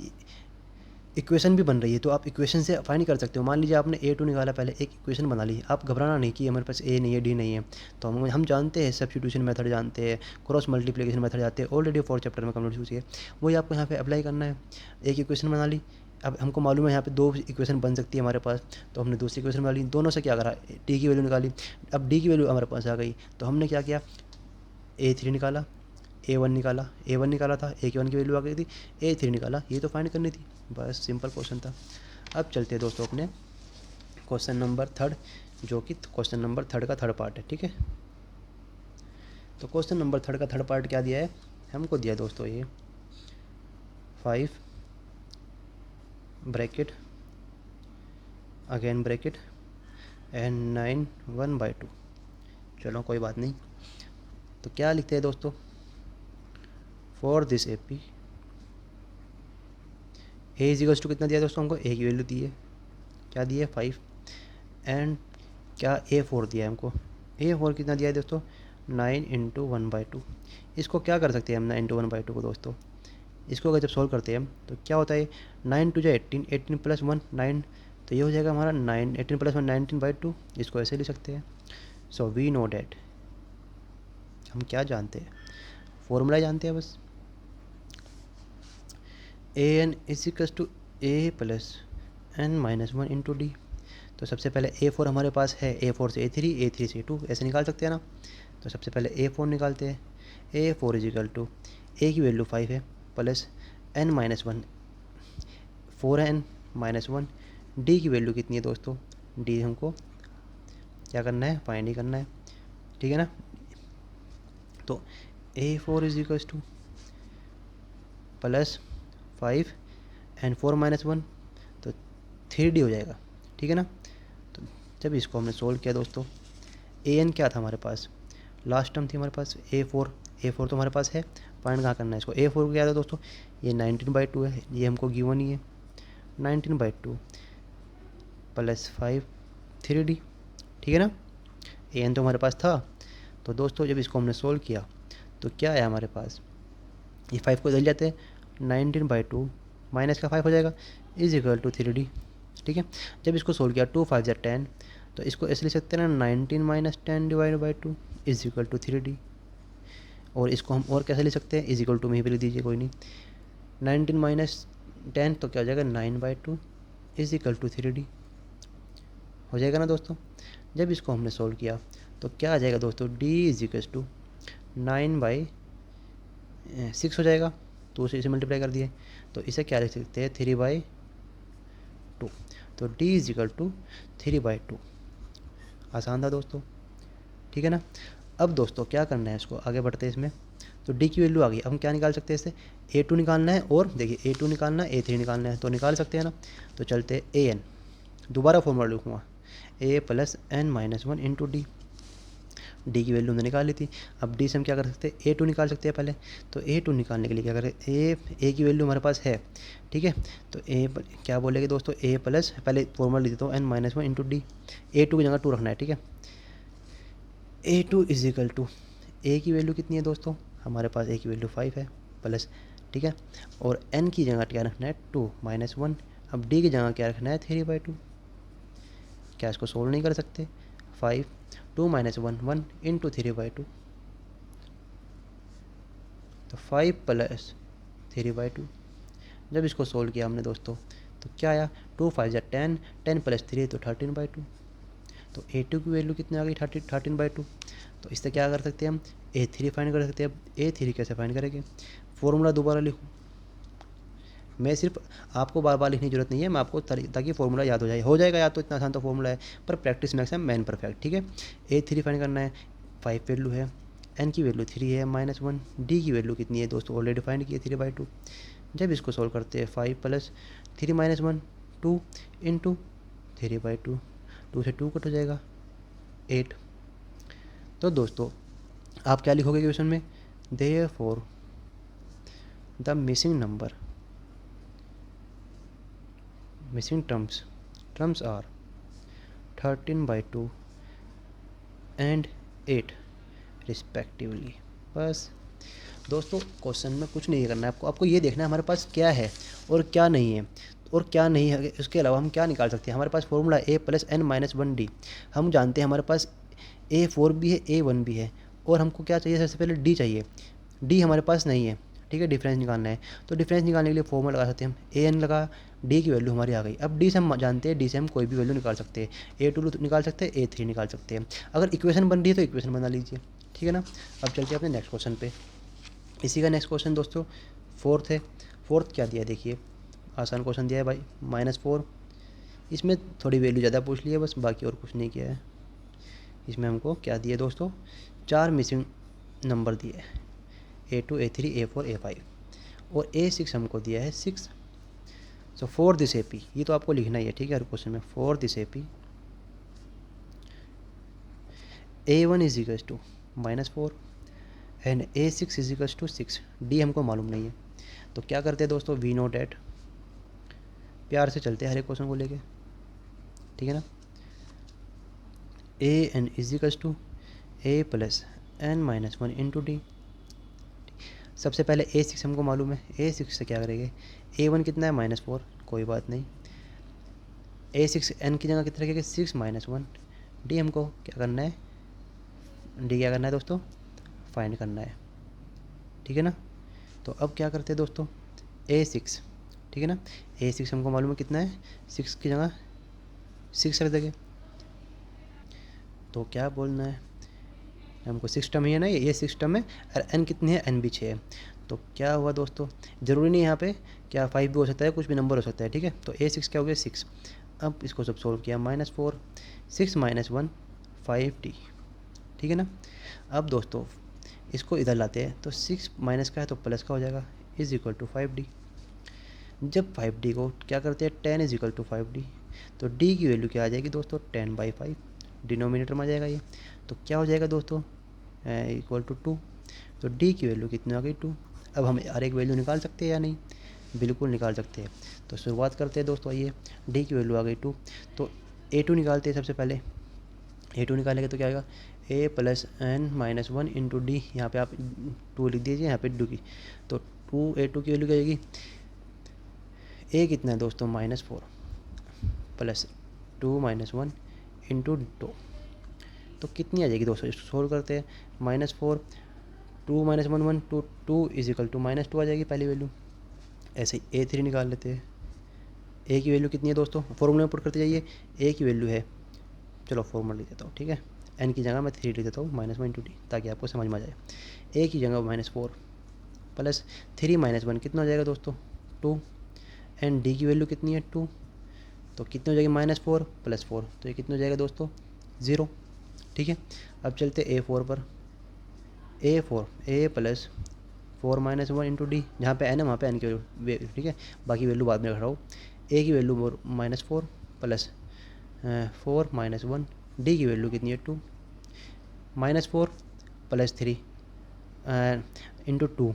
इक्वेशन भी बन रही है तो आप इक्वेशन से फाइंड कर सकते हो। मान लीजिए आपने A2 निकाला, पहले एक इक्वेशन बना ली, आप घबराना नहीं कि हमारे पास A नहीं है, D नहीं है। तो हम जानते हैं, सब्स्टिट्यूशन मेथड जानते हैं, क्रॉस मल्टीप्लिकेशन मेथड जानते हैं, ऑलरेडी 4 चैप्टर में कंप्लीट चुकी है। वही आपको यहाँ पे अप्लाई करना है। एक इक्वेशन बना ली, अब हमको मालूम है यहाँ पे 2 इक्वेशन बन सकती है हमारे पास, तो हमने दूसरी इक्वेशन बना ली, दोनों से क्या करा, डी की वैल्यू निकाली। अब डी की वैल्यू हमारे पास आ गई, तो हमने क्या किया, A3 निकाला, A1 निकाला, A1 निकाला था, A1 की वैल्यू आ गई थी, A3 निकाला, ये तो फाइंड करनी थी। बस सिंपल क्वेश्चन था। अब चलते हैं दोस्तों अपने क्वेश्चन नंबर 3, जो कि क्वेश्चन नंबर 3 का थर्ड पार्ट है, ठीक है। तो क्वेश्चन नंबर 3 का थर्ड पार्ट क्या दिया है, हमको दिया है दोस्तों ये 5 ब्रैकेट अगेन ब्रैकेट एंड 9 1/2। चलो कोई बात नहीं। तो क्या लिखते हैं दोस्तों, for this AP A is equals to कितना दिया दोस्तों, हमको A की वैल्यू दी है, क्या दी है 5, एंड क्या A4 दिया है हमको, A4 कितना दिया है दोस्तों 9 × 1/2। इसको क्या कर सकते हैं हम 9 × 1/2 को दोस्तों, इसको अगर जब सॉल्व करते हैं हम तो क्या होता है, 9 2 18, 18 + 1 9, तो ये हो जाएगा हमारा 9, 18 + 1 19/2। इसको ऐसे लिख सकते हैं। सो वी नो डैट, हम क्या जानते हैं, फॉर्मूला जानते हैं बस, an = a + n - 1 × d। तो सबसे पहले A4 हमारे पास है, A4 से A3, A3 से A2, ऐसे निकाल सकते हैं ना। तो सबसे पहले A4 निकालते हैं, A4 = A की वैल्यू 5 है प्लस n - 1, 4n - 1, D की वैल्यू कितनी है दोस्तों, D हमको क्या करना है, फाइंड ही करना है, ठीक है ना। तो A4 = प्लस 5 एंड 4 - 1, तो 3D हो जाएगा, ठीक है ना। तो जब इसको हमने सोल्व किया दोस्तों, an क्या था हमारे पास, लास्ट टर्म थी हमारे पास A4 तो हमारे पास है, फाइंड कहाँ करना है इसको, A4 को क्या था दोस्तों, ये 19/2 है, ये हमको गिवन ही है, 19/2 प्लस 5 3D, ठीक है ना। an तो हमारे पास था। तो दोस्तों जब इसको हमने सोल्व किया तो क्या है हमारे पास, ये 5 को इधर जाते हैं, 19/2 माइनस का 5 हो जाएगा = 3D, ठीक है। जब इसको सोल्व किया 2 5 = 10, तो इसको ऐसे लिख सकते हैं ना, 19 - 10 / 2 = 3D। और इसको हम और कैसे लिख सकते हैं, इजिकल टू में ही भी लिख दीजिए, कोई नहीं, 19 - 10 तो क्या हो जाएगा 9/2 = 3D हो जाएगा ना दोस्तों। जब इसको हमने सोल्व किया तो क्या आ जाएगा दोस्तों, D = 9/6 हो जाएगा, तो उसे इसे मल्टीप्लाई कर दिए, तो इसे क्या लिख सकते हैं 3/2। तो D = 3/2। आसान था दोस्तों, ठीक है ना। अब दोस्तों क्या करना है, इसको आगे बढ़ते हैं इसमें। तो D की वैल्यू आ गई, अब हम क्या निकाल सकते हैं इससे, A2 निकालना है, और देखिए A2 निकालना है, A3 निकालना है, तो निकाल सकते हैं ना। तो चलते हैं an, दोबारा फॉर्मूला लिखूँगा, A + n - 1 × D। D की वैल्यू हमने निकाल ली थी। अब D से हम क्या कर सकते हैं, A2 निकाल सकते हैं पहले। तो A2 निकालने के लिए क्या करें, A की वैल्यू हमारे पास है, ठीक है। तो क्या बोलेंगे दोस्तों, A प्लस, पहले फॉर्मूला लिख देता हूँ, n - 1 × D। A2 की जगह 2 रखना है, ठीक है। A2 = A की वैल्यू कितनी है दोस्तों, हमारे पास A की वैल्यू 5 है प्लस, ठीक है, और n की जगह क्या रखना है 2 - 1। अब D की जगह क्या रखना है 3/2। क्या इसको सोल्व नहीं कर सकते, 5 2 - 1 1 × 3/2, तो 5 + 3/2। जब इसको सोल्व किया हमने दोस्तों तो क्या आया, 2 5 = 10, 10 + 3 तो 13/2। तो A2 की वैल्यू कितनी आ गई 13/2। तो इससे क्या कर सकते हैं हम, A3 फाइंड कर सकते हैं। अब A3 कैसे फाइंड करेंगे, फॉर्मूला दोबारा लिखूँ, मैं सिर्फ आपको बार बार लिखने की जरूरत नहीं है, मैं आपको ताकि फॉर्मूला याद हो जाएगा याद, तो इतना आसान तो फॉर्मूला है, पर प्रैक्टिस मैक्स है मैन परफेक्ट, ठीक है। A3 फाइंड करना है, 5 वैल्यू है, n की वैल्यू 3 है -1, D की वैल्यू कितनी है दोस्तों, ऑलरेडी फाइंड की है 3/2। जब इसको सॉल्व करते हैं 5 प्लस 3 माइनस 1 2 इंटू 3/2, 2 से 2 कट हो जाएगा 8। तो दोस्तों आप क्या लिखोगे क्वेश्चन में, therefore the missing terms are 13/2 and 8 respectively. बस दोस्तों क्वेश्चन में कुछ नहीं करना है आपको ये देखना है हमारे पास क्या है और क्या नहीं है, और क्या नहीं है उसके अलावा हम क्या निकाल सकते हैं। हमारे पास formula a plus n minus 1d, हम जानते हैं हमारे पास a4 भी है a1 भी है, और हमको क्या चाहिए, सबसे पहले d चाहिए। d हमारे पास नहीं है, ठीक है, डिफरेंस निकालना है। तो डिफरेंस निकालने के लिए फॉर्मूला लगा सकते हैं हम, an लगा, d की वैल्यू हमारी आ गई। अब d से हम जानते हैं, d से हम कोई भी वैल्यू निकाल सकते हैं, a2 निकाल सकते हैं, a3 निकाल सकते हैं। अगर इक्वेशन बन रही है तो इक्वेशन बना लीजिए, ठीक है ना। अब चलते हैं अपने नेक्स्ट क्वेश्चन पे। इसी का नेक्स्ट क्वेश्चन दोस्तों फोर्थ है। फोर्थ क्या दिया है देखिए, आसान क्वेश्चन दिया है भाई, -4। इसमें थोड़ी वैल्यू ज़्यादा पूछ ली है बस, बाकी और कुछ नहीं किया है। इसमें हमको क्या दिया दोस्तों, 4 मिसिंग नंबर दिए है, A2 A3 A4 A5, और A6 हमको दिया है 6। सो फॉर दिस AP, ये तो आपको लिखना ही है, ठीक है, हर क्वेश्चन में, for this AP A1 is equals to -4 and A6 is equals to 6। D हमको मालूम नहीं है, तो क्या करते हैं दोस्तों, वी नोट एट, प्यार से चलते हैं हर एक क्वेश्चन को लेके, ठीक है ना। an is equals to a plus n minus 1 into D. सबसे पहले A6 हमको मालूम है, A6 से क्या करेंगे, A1 कितना है -4, कोई बात नहीं, A6 n की जगह कितना रखेंगे 6 माइनस 1, डी हमको क्या करना है, डी क्या करना है दोस्तों, फाइंड करना है, ठीक है ना। तो अब क्या करते हैं दोस्तों, A6, ठीक है ना, A6 हमको मालूम है कितना है, 6 की जगह 6 रख देंगे। तो क्या बोलना है हमको, 6 टर्म ही है ना, ये 6 टर्म है, और n कितनी है, n भी 6 है। तो क्या हुआ दोस्तों, ज़रूरी नहीं यहाँ पे क्या 5 भी हो सकता है, कुछ भी नंबर हो सकता है, ठीक है। तो A6 क्या हो गया 6। अब इसको सब सोल्व किया, -4 6 माइनस 1 5d, ठीक है ना। अब दोस्तों इसको इधर लाते हैं, तो 6 माइनस का है तो प्लस का हो जाएगा, इज इक्वल टू 5d। जब 5d को क्या करते हैं, 10 इज इक्वल टू 5d, तो d की वैल्यू क्या आ जाएगी दोस्तों, 10/5, डिनोमिनेटर में आ जाएगा ये। तो क्या हो जाएगा दोस्तों, इक्वल टू 2। तो d की वैल्यू कितनी आ गई, 2। अब हम हर एक वैल्यू निकाल सकते हैं या नहीं, बिल्कुल निकाल सकते हैं। तो शुरुआत करते हैं दोस्तों, आइए, d की वैल्यू आ गई 2, तो a2 निकालते हैं सबसे पहले। a2 निकालेंगे तो क्या आएगा, a plus n minus 1 into D, यहाँ पर आप 2 लिख दीजिए, यहाँ पे 2 की, तो 2a2 की वैल्यू क्या आएगी, a कितना है दोस्तों -4 प्लस 2 माइनस 1 इंटू 2, तो कितनी आ जाएगी दोस्तों, इसको सोल्व करते हैं, -4 2 माइनस 1 1 2 2 इज इक्वल टू -2 आ जाएगी पहली वैल्यू। ऐसे ही A3 निकाल लेते हैं, a की वैल्यू कितनी है दोस्तों, फॉर्मूले में पुट करते जाइए, a की वैल्यू है, चलो फॉर्मूला लिख देता हूँ, ठीक है, n की जगह मैं 3 लिख देता हूँ, -1 इंटू डी, ताकि आपको समझ में आ जाए। a की जगह -4 प्लस 3 माइनस 1 कितना हो जाएगा दोस्तों, 2, एंड डी की वैल्यू कितनी है 2, तो कितनी हो जाएगी -4 प्लस 4, तो ये कितना हो जाएगा दोस्तों 0, ठीक है। अब चलते A4 पर, A4 a plus 4 minus 1 into D, जहाँ पे n है वहाँ पे n की वैल्यू, ठीक है, बाकी वैल्यू बाद में रख रहा हूँ। a की वैल्यू -4 प्लस 4 माइनस 1, डी की वैल्यू कितनी है 2, -4 प्लस 3 इंटू 2,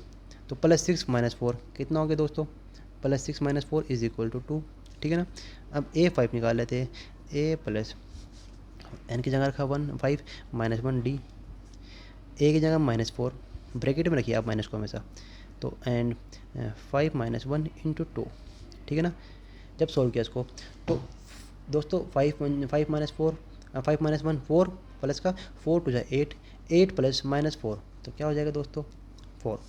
तो +6 माइनस 4 कितना हो गया दोस्तों, +6 माइनस 4 इज इक्वल टू 2, ठीक है ना। अब A5 निकाल लेते हैं, a प्लस n की जगह रखा 5 माइनस 1 डी, a की जगह -4, ब्रैकेट में रखिए आप माइनस को हमेशा, तो एंड 5 माइनस 1 इंटू 2, ठीक है ना। जब सॉल्व किया इसको, तो दोस्तों 5 माइनस 4 5 माइनस 1 4 प्लस का 4 टू जाए 8, 8 प्लस -4, तो क्या हो जाएगा दोस्तों 4।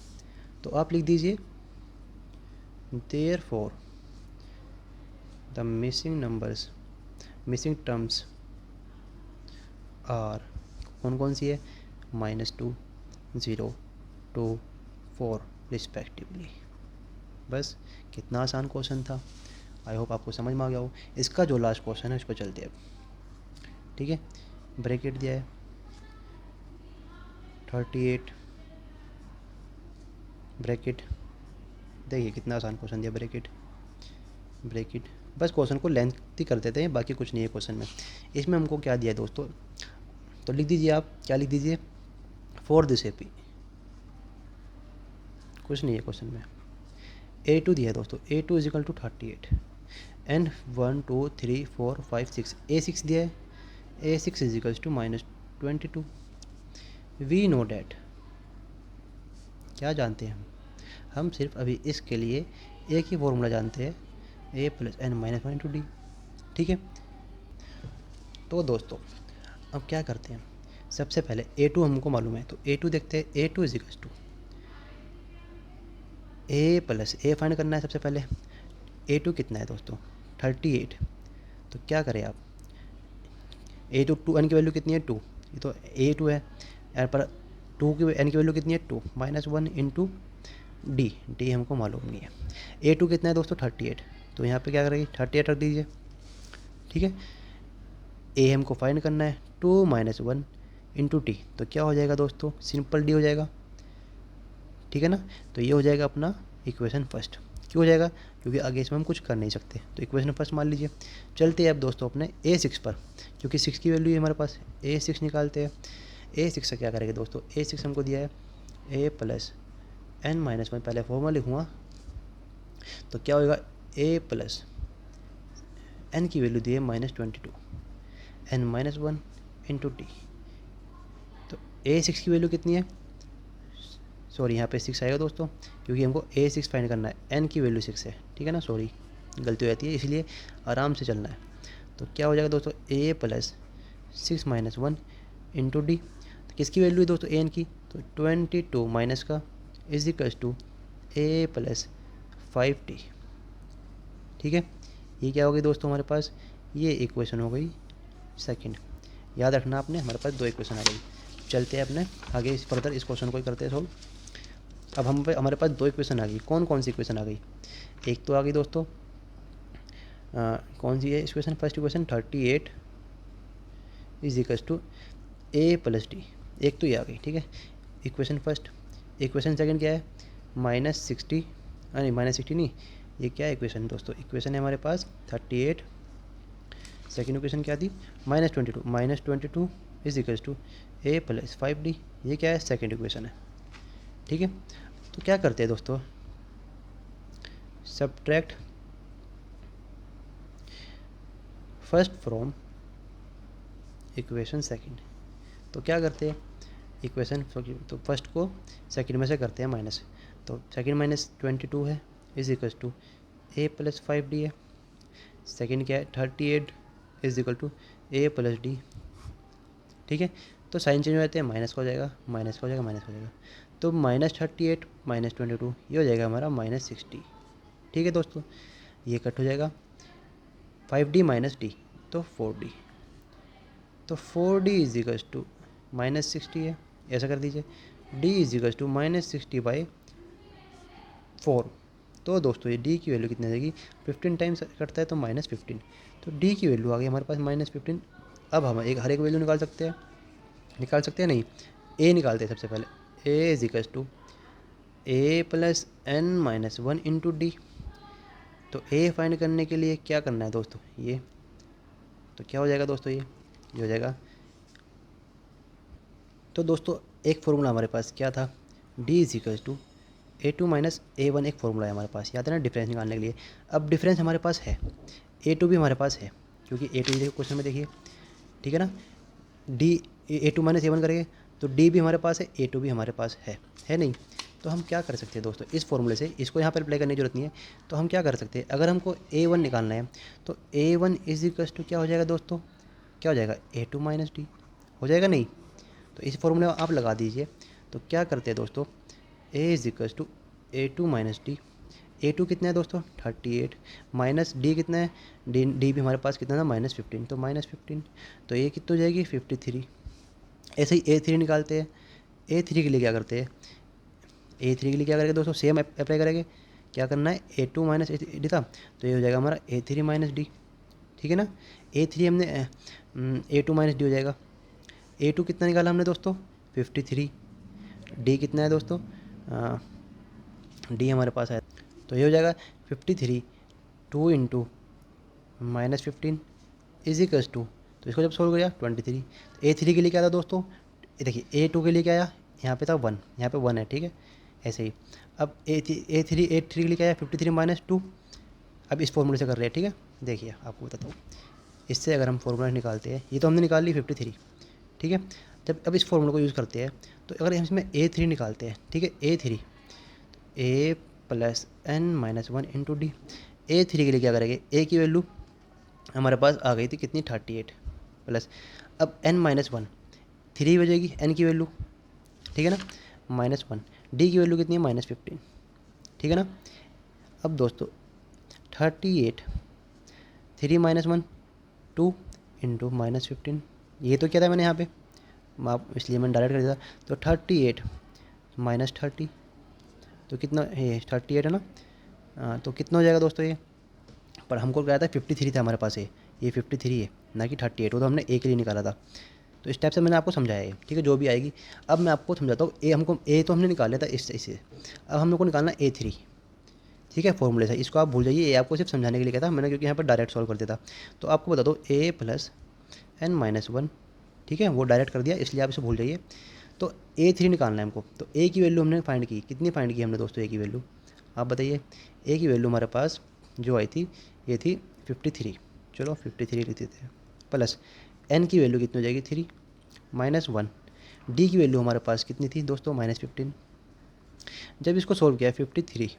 तो आप लिख दीजिए, therefore the missing terms are, कौन कौन सी है, -2 0 2 4 रिस्पेक्टिवली। बस कितना आसान क्वेश्चन था, आई होप आपको समझ में आ गया हो। इसका जो लास्ट क्वेश्चन है उस पर चलते हैं अब, ठीक है। ब्रैकेट दिया है 38 ब्रैकेट, करते हैं, ये कितना आसान क्वेश्चन दिया, ब्रेकेट बस क्वेश्चन को लेंथी कर देते हैं, बाकी कुछ नहीं है क्वेश्चन में। इसमें हमको क्या दिया है दोस्तों, तो लिख दीजिए आप, क्या लिख दीजिए, फॉर दिस एपी, कुछ नहीं है क्वेश्चन में। A2 दिया है दोस्तों, A2 is equal to 38 and 1 2 3 4 5 6, A6 दिया है, A6 is equals to -22। We know that, क्या जानते हैं हम सिर्फ अभी इसके लिए एक ही फॉर्मूला जानते हैं, A + n - 1 × D, ठीक है। तो दोस्तों अब क्या करते हैं, सबसे पहले A2 हमको मालूम है, तो A2 देखते हैं, A2 is equals to A + A find करना है सबसे पहले। A2 कितना है दोस्तों, 38, तो क्या करें आप, A2 n की वैल्यू कितनी है, 2, ये तो A2 है, यहाँ पर 2 की n की वैल्यू कितनी है, 2 -1 × D हमको मालूम नहीं है। A2 कितना है दोस्तों, 38, तो यहाँ पे क्या करेंगे, 38 रख दीजिए, ठीक है। A हमको फाइंड करना है, 2 - 1 × D, तो क्या हो जाएगा दोस्तों, सिंपल D हो जाएगा, ठीक है ना। तो ये हो जाएगा अपना इक्वेशन फर्स्ट। क्यों हो जाएगा, क्योंकि आगे इसमें हम कुछ कर नहीं सकते, तो इक्वेशन फर्स्ट मान लीजिए। चलते हैं अब दोस्तों अपने A6 पर, क्योंकि 6 की वैल्यू है हमारे पास, A6 निकालते हैं। A6 से क्या करेंगे दोस्तों, A6 हमको दिया है A + n - 1, पहले फॉर्मूला लिखूँगा, तो क्या होगा, A + n की वैल्यू दी है -22 n - 1 × D, तो A6 की वैल्यू कितनी है, सॉरी यहाँ पे 6 आएगा दोस्तों, क्योंकि हमको A6 फाइंड करना है, n की वैल्यू 6 है, ठीक है ना, सॉरी गलती हो जाती है, इसलिए आराम से चलना है। तो क्या हो जाएगा दोस्तों, A + 6 - 1 × D, तो किसकी वैल्यू है दोस्तों, n की, तो 22 माइनस का is equals to A + 5D, ठीक है। ये क्या हो गई दोस्तों हमारे पास, ये इक्वेशन हो गई सेकंड। याद रखना आपने, हमारे पास 2 इक्वेशन आ गई। चलते हैं अपने आगे इस फर्दर इस क्वेश्चन को ही करते हैं सॉल्व। अब हमारे पास 2 इक्वेशन आ गई, कौन कौन सी इक्वेशन आ गई, एक तो आ गई दोस्तों कौन सी है equation, first equation 38 is equals to A + D, एक तो ये आ गई, ठीक है, इक्वेशन फर्स्ट। इक्वेशन सेकंड क्या है, -60, नहीं -60 नहीं, ये क्या है इक्वेशन दोस्तों, इक्वेशन है हमारे पास 38, सेकंड इक्वेशन क्या थी, -22 is equals to A + 5D, ये क्या है, सेकंड इक्वेशन है, ठीक है। तो क्या करते हैं दोस्तों, subtract first from equation second, तो क्या करते हैं, इक्वेशन तो फर्स्ट को सेकंड में से करते हैं माइनस, तो सेकंड -22 है is equals to A + 5D है, सेकंड क्या है 38 is equal to A + D, ठीक है। तो साइन चेंज हो जाते हैं, माइनस का हो जाएगा, माइनस का हो जाएगा, माइनस का हो जाएगा, तो -38 -22 ये हो जाएगा हमारा -60, ठीक है दोस्तों। ये कट हो जाएगा, 5D - D तो 4D, तो 4D इज इक्वल्स टू -60 है, ऐसा कर दीजिए, D इज इक्वल्स टू -60/4। तो दोस्तों ये D की वैल्यू कितनी आ जाएगी, 15 टाइम्स कटता है तो -15, तो D की वैल्यू आ गई हमारे पास -15। अब हम हर एक वैल्यू निकाल सकते हैं, नहीं, A निकालते हैं सबसे पहले, A is equals to A + n - 1 × D, तो A फाइंड करने के लिए क्या करना है दोस्तों, ये तो क्या हो जाएगा दोस्तों, ये हो जाएगा, तो दोस्तों एक फॉर्मूला हमारे पास क्या था, D is equals to A2 - A1, एक फॉर्मूला है हमारे पास, याद है ना, डिफरेंस निकालने के लिए। अब डिफरेंस हमारे पास है, A2 भी हमारे पास है, क्योंकि A2 देखिए क्वेश्चन में देखिए, ठीक है ना, D A2 - A1 करेंगे तो D भी हमारे पास है, A2 भी हमारे पास है नहीं। तो हम क्या कर सकते हैं दोस्तों, इस फॉर्मूले से इसको यहाँ पर अप्लाई करने की जरूरत नहीं है, तो हम क्या कर सकते हैं, अगर हमको A1 निकालना है तो A1 इज इक्वल्स टू क्या हो जाएगा दोस्तों, क्या हो जाएगा, A2 - D हो जाएगा नहीं, तो इस फॉर्मूले में आप लगा दीजिए। तो क्या करते हैं दोस्तों, A is equals to A2 - D, A2 कितना है दोस्तों 38, माइनस D कितना है, D भी हमारे पास कितना था -15, तो -15, तो ये कितना हो जाएगी 53। ऐसे ही A3 निकालते हैं, A3 के लिए क्या करते हैं, A3 के लिए क्या करेंगे दोस्तों, सेम अप्लाई करेंगे, क्या करना है, A2 - D था, तो ये हो जाएगा हमारा A3 - D, ठीक है ना। A3 हमने A2 - D हो जाएगा, A2 कितना निकाला हमने दोस्तों 53, D कितना है दोस्तों D हमारे पास है, तो तो ये हो जाएगा 53 2 इंटू -15 इज इक्वल्स टू, तो इसको जब सोल्व किया 23। तो A3 के लिए क्या था दोस्तों, ये देखिए A2 के लिए क्या आया, यहाँ पे था 1, यहाँ पे 1 है, ठीक है, ऐसे ही। अब A3 के लिए क्या आया 53 माइनस 2। अब इस फॉर्मूले से कर रहे हैं, ठीक है। देखिए आपको बताता हूँ, इससे अगर हम फॉर्मूला निकालते हैं, ये तो हमने निकाल ली 53, ठीक है। जब अब इस फॉर्मूले को यूज़ करते हैं तो अगर हम इसमें A3 निकालते हैं, ठीक है, A3 A plus n minus 1 into D. A3 के लिए क्या करेंगे, A की वैल्यू हमारे पास आ गई थी कितनी 38 प्लस, अब n माइनस 1 3 बजेगी n की वैल्यू, ठीक है ना, -1। डी की वैल्यू कितनी है -15, ठीक है ना। अब दोस्तों 38 3 माइनस 1 2 इंटू -15, ये तो क्या था मैंने यहाँ पे आप, इसलिए मैंने डायरेक्ट कर दिया। तो 38 माइनस 30, तो कितना, ये 38 है ना, तो कितना हो जाएगा दोस्तों ये, पर हमको क्या था 53 था हमारे पास, ये 53 है ना कि 38, वो तो हमने ए के लिए निकाला था। तो इस टाइप से मैंने आपको समझाया है, ठीक है, जो भी आएगी। अब मैं आपको समझाता हूँ, ए तो हमने निकाला था इससे, अब हम लोग को निकालना A3, ठीक है, फॉर्मूले से। इसको आप भूल जाइए, ये आपको सिर्फ समझाने के लिए कहता मैंने, क्योंकि यहाँ पर डायरेक्ट सॉल्व कर देता। तो आपको बता दो A प्लस n माइनस 1, ठीक है, वो डायरेक्ट कर दिया, इसलिए आप इसे भूल जाइए। तो A3 निकालना है हमको, तो A की वैल्यू हमने फाइंड की, कितनी फाइंड की हमने दोस्तों A की वैल्यू, आप बताइए। A की वैल्यू हमारे पास जो आई थी, ये थी 53, चलो 53 लिख देते हैं, प्लस n की वैल्यू कितनी हो जाएगी 3 माइनस 1। डी की वैल्यू हमारे पास कितनी थी दोस्तों -15। जब इसको सोल्व किया 53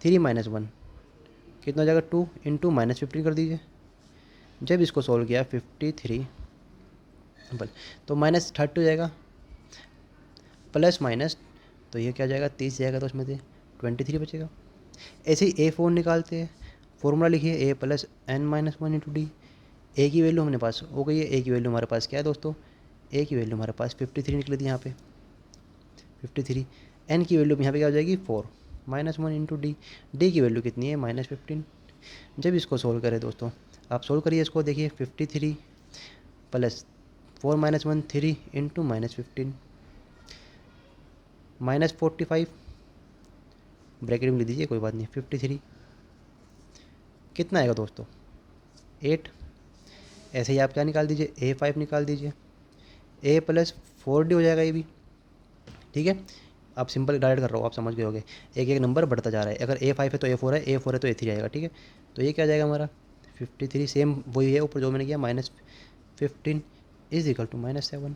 3 माइनस 1 कितना हो जाएगा 2 इंटू -15 कर दीजिए। जब इसको सोल्व किया 53 तो -30 हो जाएगा, प्लस माइनस, तो ये क्या जाएगा 30 जाएगा, तो उसमें से 23 बचेगा। ऐसे ही A4 निकालते हैं, फॉर्मूला लिखिए A plus n minus 1 into D. A की वैल्यू हमारे पास हो गई है, ए की वैल्यू हमारे पास क्या है दोस्तों, ए की वैल्यू हमारे पास 53 निकली थी यहाँ पे 53। एन की वैल्यू यहाँ पे क्या हो जाएगी 4 -1 इंटू डी। डी की वैल्यू कितनी है -15। जब इसको सोल्व करें दोस्तों, आप सोल्व करिए इसको, देखिए 53 प्लस 4 -1 3 इंटू -15 -45, ब्रैकेट में लिख दीजिए कोई बात नहीं, 53 कितना आएगा दोस्तों 8। ऐसे ही आप क्या निकाल दीजिए A5 निकाल दीजिए, A प्लस 4D हो जाएगा ये भी, ठीक है। आप सिंपल डायरेक्ट कर रहा हो, आप समझ गए होगे, एक एक नंबर बढ़ता जा रहा है। अगर A5 है तो A4 है, A4 है तो A3 आएगा, ठीक है। तो ये क्या जाएगा हमारा 53, सेम वही है ऊपर जो मैंने किया -15 इज इक्वल टू -7।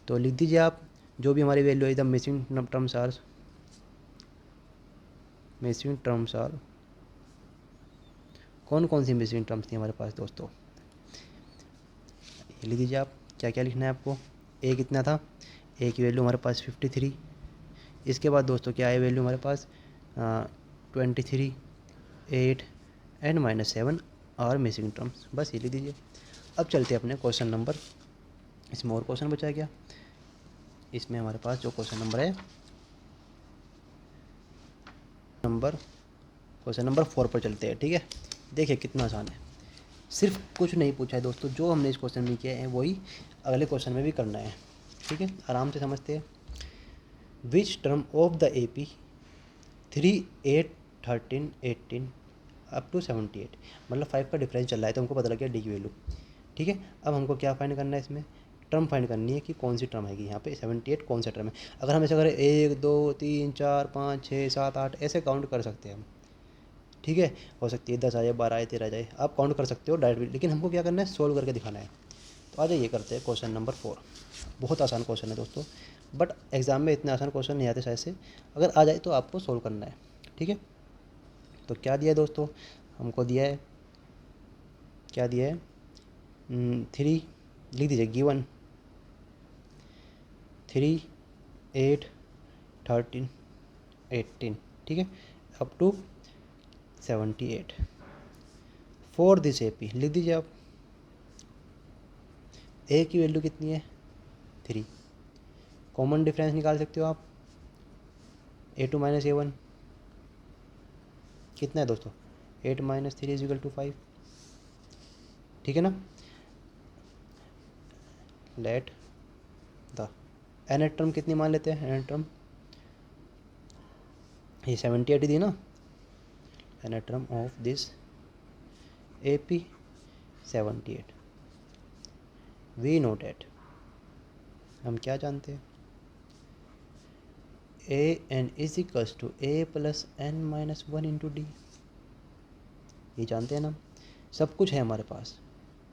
तो लिख दीजिए आप जो भी हमारी वैल्यू है, द मिसिंग टर्म्स आर, कौन कौन सी मिसिंग टर्म्स थी हमारे पास दोस्तों, ये लिख दीजिए आप, क्या क्या लिखना है आपको। ए कितना था, ए की वैल्यू हमारे पास 53, इसके बाद दोस्तों क्या है वैल्यू हमारे पास 23 8 एंड -7 और मिसिंग टर्म्स, बस ये लिख दीजिए। अब चलते हैं अपने क्वेश्चन नंबर, इसमें और क्वेश्चन बचा क्या, इसमें हमारे पास जो क्वेश्चन नंबर है क्वेश्चन नंबर 4 पर चलते हैं, ठीक है। देखिए कितना आसान है, सिर्फ कुछ नहीं पूछा है दोस्तों, जो हमने इस क्वेश्चन में किया है वही अगले क्वेश्चन में भी करना है, ठीक है, आराम से समझते हैं। Which term of the AP 3 8 13 18 up to 78, मतलब 5 का डिफरेंस चल रहा है, तो हमको पता लग गया डी की वैल्यू, ठीक है। अब हमको क्या फाइंड करना है, इसमें टर्म फाइंड करनी है कि कौन सी टर्म आएगी यहाँ पे 78 कौन सा टर्म है। अगर हम ऐसे करें 1 2 3 4 5 6 7 8 ऐसे काउंट कर सकते हैं हम, ठीक है, हो सकती है 10 आ जाए 12 आए 13 आ जाए, आप काउंट कर सकते हो डायरेक्ट, लेकिन हमको क्या करना है सोल्व करके दिखाना है। तो आ जाइए करते हैं क्वेश्चन नंबर 4। बहुत आसान क्वेश्चन है दोस्तों, बट एग्ज़ाम में इतने आसान क्वेश्चन नहीं आते शायद से, अगर आ जाए तो आपको सोल्व करना है, ठीक है। तो क्या दिया है दोस्तों, हमको दिया है, क्या दिया है 3, लिख दीजिए गिवन 3 8 13 18, ठीक है, up to 78 for this AP, लिख दीजिए आप। ए की वैल्यू कितनी है 3, कॉमन डिफरेंस निकाल सकते हो आप, A2 माइनस A1 कितना है दोस्तों 8 माइनस 3 इज इक्वल टू 5, ठीक है ना। लेट द एन टर्म कितनी मान लेते हैं, एन टर्म ये 78 थी ना, nth term of this AP78। We know that, हम क्या जानते हैं, AN is equals to A plus N minus 1 into D. ये जानते हैं ना, सब कुछ है हमारे पास।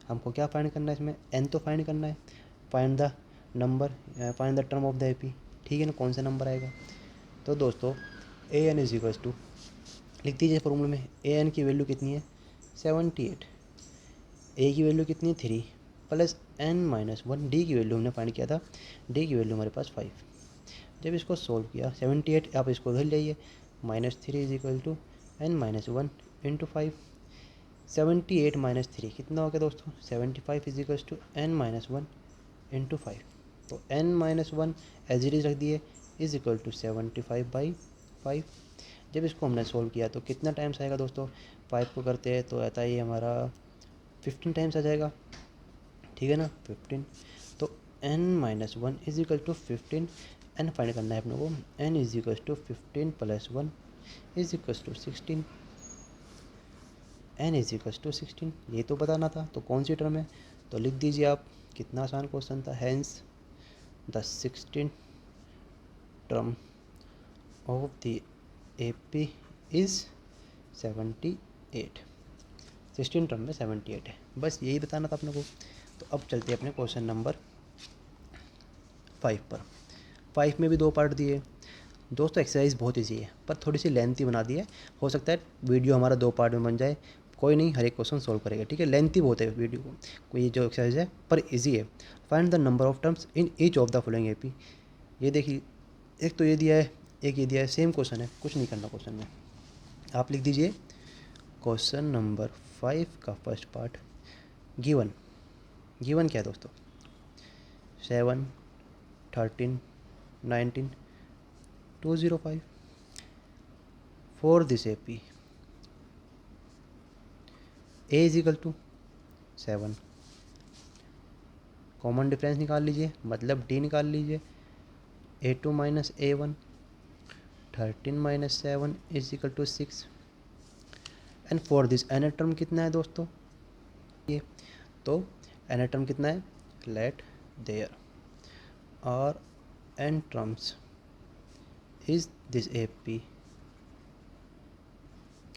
हमको क्या फाइंड करना है इसमें, N तो फाइंड करना है। Find the number, find the term of the AP, ठीक है ना, कौन सा नंबर आएगा। तो दोस्तों AN इज इक्वल्स टू, लिख दीजिए फॉर्मूले में, AN की वैल्यू कितनी है 78, A की वैल्यू कितनी है 3 प्लस N माइनस 1, डी की वैल्यू हमने फाइंड किया था, डी की वैल्यू हमारे पास 5। जब इसको सोल्व किया 78, आप इसको उधर जाइए, -3 is equal to N minus 1 into 5। 78 minus 3 कितना हो गया दोस्तों, 75 is equals to N minus 1 into 5। तो N minus 1 as it is रख दिए, इज इक्वल टू 75/5। जब इसको हमने सोल्व किया तो कितना टाइम्स आएगा दोस्तों, 5 को करते हैं तो आता है हमारा 15 टाइम्स आ जाएगा, ठीक है ना, 15। तो N minus 1 is equal to 15, N find करना है अपने को, N is equal to 15 plus 1 is equal to 16, N is equal to 16, ये तो बताना था। तो कौन सी टर्म है, तो लिख दीजिए आप, कितना आसान क्वेश्चन था। Hence the 16 term of the AP is 78, 16 term में 78 है, बस यही बताना था अपने को। तो अब चलते हैं अपने क्वेश्चन नंबर 5 पर। 5 में भी 2 पार्ट दिए दोस्तों। एक्सरसाइज बहुत ईजी है पर थोड़ी सी लेंथी बना दी है, हो सकता है वीडियो हमारा 2 पार्ट में बन जाए, कोई नहीं, हर एक क्वेश्चन सॉल्व करेगा, ठीक है। लेंथी बहुत है वीडियो को, कोई जो एक्सरसाइज है पर इजी है। Find the number of terms in each of the following AP। ये देखिए, एक तो ये दिया है, एक ये दिया है, सेम क्वेश्चन है, कुछ नहीं करना क्वेश्चन में। आप लिख दीजिए क्वेश्चन नंबर 5 का फर्स्ट पार्ट, गिवन। गिवन क्या है दोस्तों, 7, 13, 19, 205 for this AP A is equal to 7। Common difference निकाल लीजिए, मतलब D निकाल लीजिए, A2 minus A1, 13 minus 7 is equal to 6। And for this n term कितना है दोस्तों, ये तो एन टर्म कितना है, let there are n terms is this AP,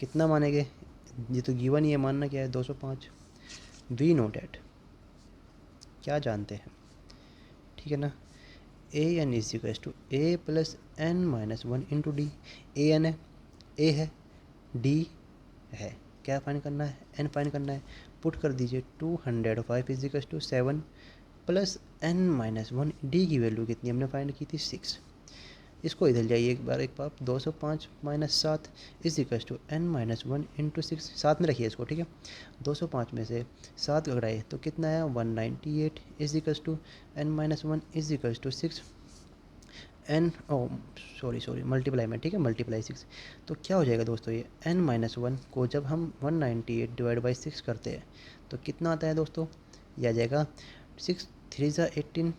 कितना मानेंगे, ये तो गिवन ही है, मानना क्या है 205। वी नो डैट, क्या जानते हैं, ठीक है ना, AN is equal to A plus N minus 1 into D. AN है, A है, D है, क्या फाइंड करना है, N फाइंड करना है। पुट कर दीजिए 205 is equal to 7 plus N minus 1, D की वैल्यू कितनी हमने फाइंड की थी 6। इसको इधर जाइए एक बार, 205 minus 7 is equal to N minus 1 into 6, साथ में रखिए इसको, ठीक है। 205 में से 7 घटाए तो कितना आया 198 is equal to N minus 1 is equal to 6, N sorry multiply में, ठीक है, मल्टीप्लाई 6। तो क्या हो जाएगा दोस्तों, ये N माइनस 1 को जब हम 198 डिवाइड बाई 6 करते हैं तो कितना आता है दोस्तों, ये आ जाएगा 6 3 ज़ा 18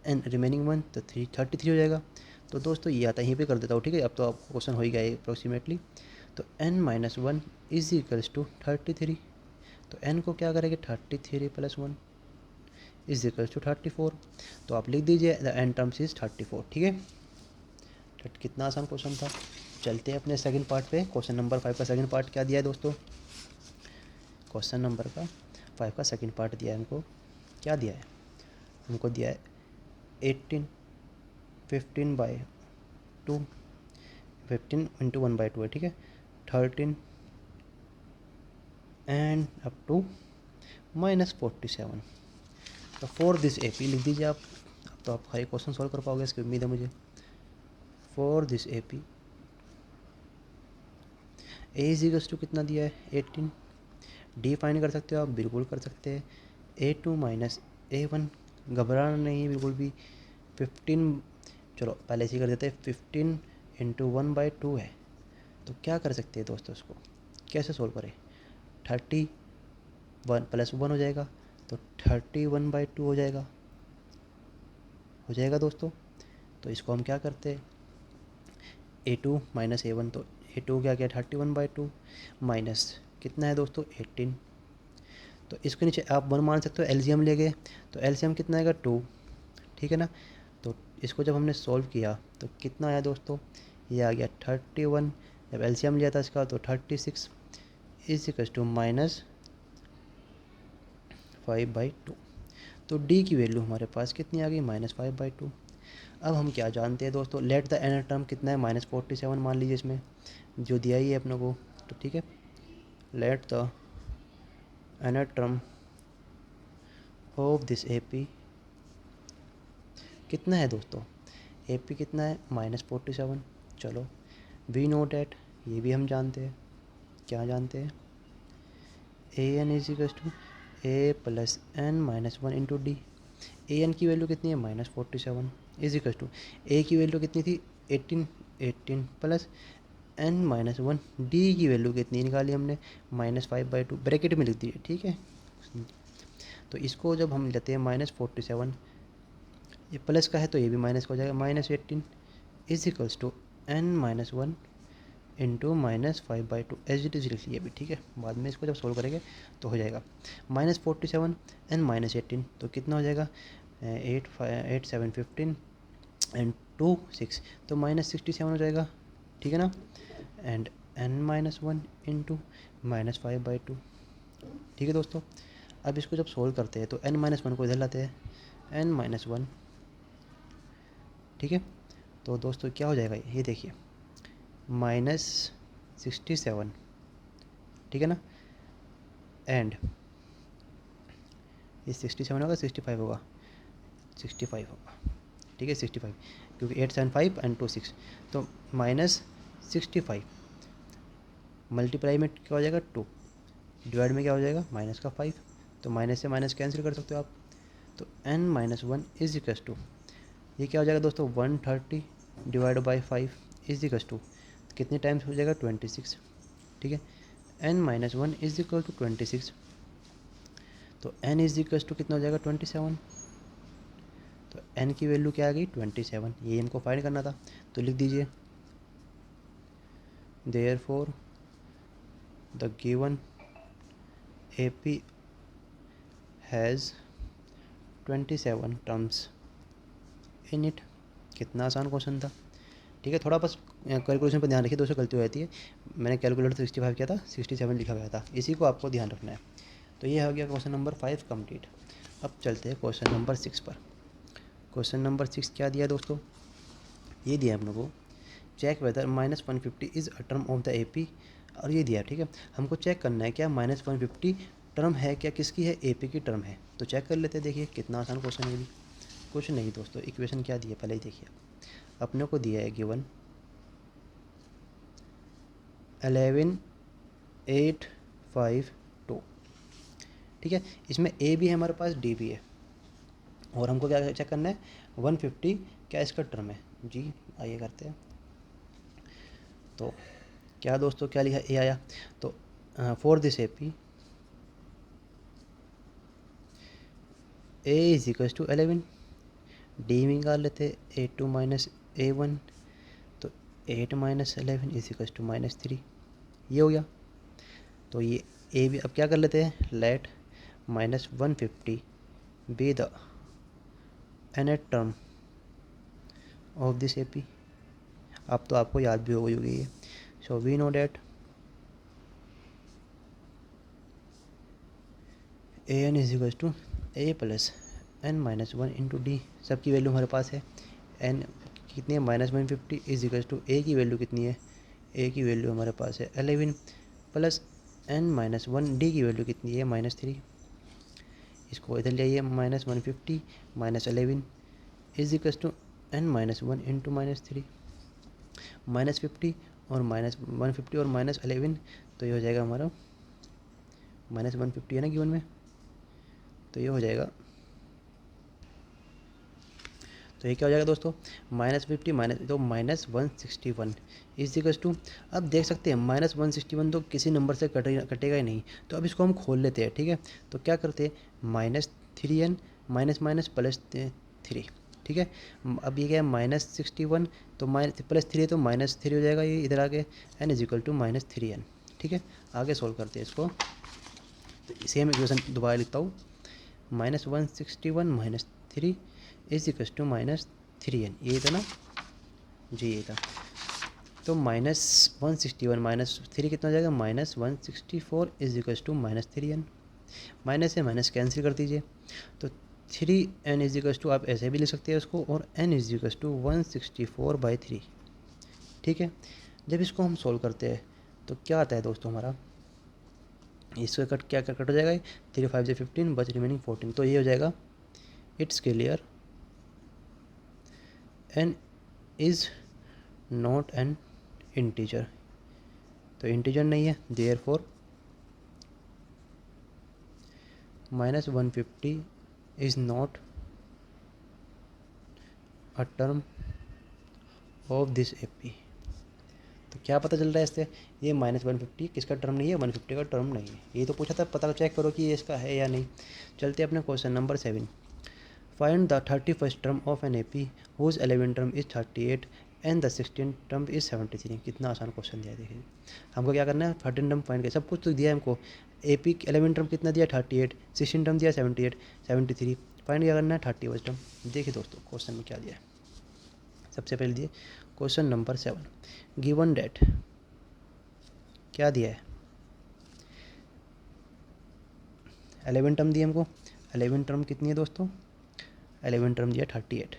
एंड रिमेनिंग 1 तो 33 हो जाएगा। तो दोस्तों ये आता है, यहीं पे कर देता हूँ, ठीक है, अब तो आपको क्वेश्चन हो ही गया अप्रोक्सीमेटली। तो N minus 1 is equals to 33, तो N को क्या करेंगे 33 प्लस 1 इज इक्वल्स टू 34। तो आप लिख दीजिए द N टर्म्स इज 34, ठीक है। कितना आसान क्वेश्चन था। चलते हैं अपने सेकंड पार्ट पे। क्वेश्चन नंबर 5 का सेकंड पार्ट क्या दिया है दोस्तों, क्वेश्चन नंबर का 5 का सेकंड पार्ट दिया है हमको, क्या दिया है, हमको दिया है 18 15 बाई 2, 15 इंटू 1 बाई 2 है, ठीक है, 13 एंड अप टू -47। तो फॉर दिस AP लिख दीजिए आप। अब तो आप हर एक क्वेश्चन सॉल्व कर पाओगे, इसकी उम्मीद है मुझे। For this AP A is equals to कितना दिया है 18, D फाइंड कर सकते हो आप, बिल्कुल कर सकते हैं, A2 माइनस A1, घबराना नहीं है बिल्कुल भी। 15, चलो पहले ऐसे ही कर देते हैं, 15 इंटू 1 बाई 2 है, तो क्या कर सकते हैं दोस्तों, इसको कैसे सोल्व करें, 31 प्लस 1 हो जाएगा, तो 31/2 हो जाएगा दोस्तों। तो इसको हम क्या करते हैं, A2 माइनस A1, तो A2 क्या गया 31/2 माइनस कितना है दोस्तों 18। तो इसके नीचे आप 1 मान सकते हो, एलसीएम ले गए तो एलसीएम कितना आएगा 2, ठीक है ना। तो इसको जब हमने सॉल्व किया तो कितना आया दोस्तों, ये आ गया 31। जब एलसीएम लिया था इसका तो 36 इज इक्वल टू माइनस 5/2। तो डी की वैल्यू हमारे पास कितनी आ गई -5/2। अब हम क्या जानते हैं दोस्तों, लेट द एनर टर्म कितना है -47 मान लीजिए इसमें जो दिया ही है अपने को। तो ठीक है, let the nth term of this AP कितना है दोस्तों, एपी कितना है -47। चलो वी नो डैट, ये भी हम जानते हैं, क्या जानते हैं, A N is equal to A plus N minus one into D. A N की वैल्यू कितनी है -47 इज इक्वल टू ए की वैल्यू कितनी थी 18 plus N minus one, D की वैल्यू कितनी निकाली हमने -5/2, ब्रैकेट में लिख दीजिए, ठीक है। तो इसको जब हम लेते हैं -47, ये प्लस का है तो ये भी माइनस का हो जाएगा, -18 is equals to N minus one into -5/2 as it is लिख लिया अभी, ठीक है। बाद में इसको जब सोल्व करेंगे तो हो जाएगा -47 एंड -18, तो कितना हो जाएगा 8 7 15 एंड 2 6, तो -67 हो जाएगा, ठीक है ना। एंड n-1 इंटू -5/2, ठीक है दोस्तों। अब इसको जब सोल्व करते हैं तो n-1 को इधर लाते हैं, n-1, ठीक है। तो दोस्तों क्या हो जाएगा, ये देखिए -67, ठीक है ना। एंड ये 67 होगा 65 होगा, 65 होगा, ठीक है 65, क्योंकि 8 7 5 एंड 2 6, तो -65 मल्टीप्लाई में क्या हो जाएगा 2, डिवाइड में क्या हो जाएगा माइनस का 5, तो माइनस से माइनस कैंसिल कर सकते हो आप। तो n-1 इज इक्वल टू, ये क्या हो जाएगा दोस्तों 130 divide by 5 is equal to कितने टाइम्स हो जाएगा 26, ठीक है। n-1 इज इक्वल टू 26, तो n इज इक्वल टू कितना हो जाएगा 27, तो n की वैल्यू क्या आ गई 27, ये हमको फाइंड करना था। तो लिख दीजिए therefore the given AP has 27 terms in it. कितना आसान क्वेश्चन था, ठीक है। थोड़ा बस कैलकुलेशन पर ध्यान रखिए, दोस्तों गलती हो जाती है। मैंने कैलकुलेटर 65 किया था, 67 लिखा गया था, इसी को आपको ध्यान रखना है। तो ये हो गया क्वेश्चन नंबर 5 कंप्लीट। अब चलते हैं क्वेश्चन नंबर 6 पर। क्वेश्चन नंबर 6 क्या दिया दोस्तों, ये दिया हम लोग को, check whether -150 is a term of the AP, और ये दिया, ठीक है। हमको चेक करना है क्या -150 टर्म है, क्या किसकी है, AP की टर्म है। तो चेक कर लेते हैं, देखिए कितना आसान क्वेश्चन है। कुछ नहीं दोस्तों, इक्वेशन क्या दिया पहले ही देखिए, अपने को दिया है गिवन 11 8 5 2, ठीक है। इसमें A भी है हमारे पास, D भी है, और हमको क्या चेक करना है 150 क्या इसका टर्म है जी। आइए करते हैं। तो क्या दोस्तों क्या लिखा ए आया, तो for this AP A is equals to 11, D में निकाल लेते A2 माइनस A1, तो 8 माइनस 11 इज इक्वल्स टू -3, ये हो गया। तो ये ए भी, अब क्या कर लेते हैं, let -150 be the nth term of this AP। अब तो आपको याद भी होगी ये, so we know that an is equals to a plus n-1 into D. सबकी वैल्यू हमारे पास है, n कितनी है -150 इज इक्वल्स टू a की वैल्यू कितनी है, a की वैल्यू हमारे पास है 11 प्लस n-1, डी की वैल्यू कितनी है -3। इसको इधर ले आइए, -150 -11 is equals to n-1 into -3, -50 और -150 और -11, तो ये हो जाएगा हमारा -150 है ना गिवन में, तो ये हो जाएगा, तो ये क्या हो जाएगा दोस्तों -50 माइनस तो -161 इज इक्वल्स टू, अब देख सकते हैं -161 तो किसी नंबर से कटेगा ही नहीं, तो अब इसको हम खोल लेते हैं, ठीक है। तो क्या करते हैं -3n माइनस माइनस प्लस 3, ठीक ठीक है। अब ये क्या है -61, तो +3 है तो -3 हो जाएगा ये इधर आके, n is equal to -3n। ठीक है, आगे सोल्व करते हैं इसको। तो सेम इक्वेशन दोबारा लिखता हूँ, -161 -3 इज इक्वल टू -3n, ये था ना जी, ये था। तो -161 -3 कितना हो जाएगा, -164 is equal to -3n। Minus से माइनस कैंसिल कर दीजिए, तो 3n इज इक्वल टू, आप ऐसे भी लिख सकते हैं उसको, और n इज इक्वल टू 164/3। ठीक है, जब इसको हम सोल्व करते हैं तो क्या आता है दोस्तों हमारा, इसका कट हो जाएगा, 3 5 से 15 बच रिमेनिंग 14, तो ये हो जाएगा it's clear n is not an integer. तो इंटीजर नहीं है, therefore -150 is not a term of this AP. तो क्या पता चल रहा है इससे, ये -150 किसका टर्म नहीं है, 150 का टर्म नहीं है। ये तो पूछा था, पता चेक करो कि ये इसका है या नहीं। चलते अपने question number 7। Find the 31st term of an AP whose 11 term is 38 and the 16 term is 73। कितना आसान क्वेश्चन दिया, देखिए हमको क्या करना है, 13 टर्म फाइंड कर, सब कुछ तो दिया है हमको। एपी 11 टर्म कितना दिया, 38, 16 टर्म दिया 78, 73, फाइंड क्या करना है 31st टर्म। देखिए दोस्तों क्वेश्चन में क्या दिया है, सबसे पहले दिए क्वेश्चन नंबर 7, गिवन डेट क्या दिया है, 11 टर्म दिए हमको। 11 टर्म कितनी है दोस्तों, 11 टर्म दिया 38।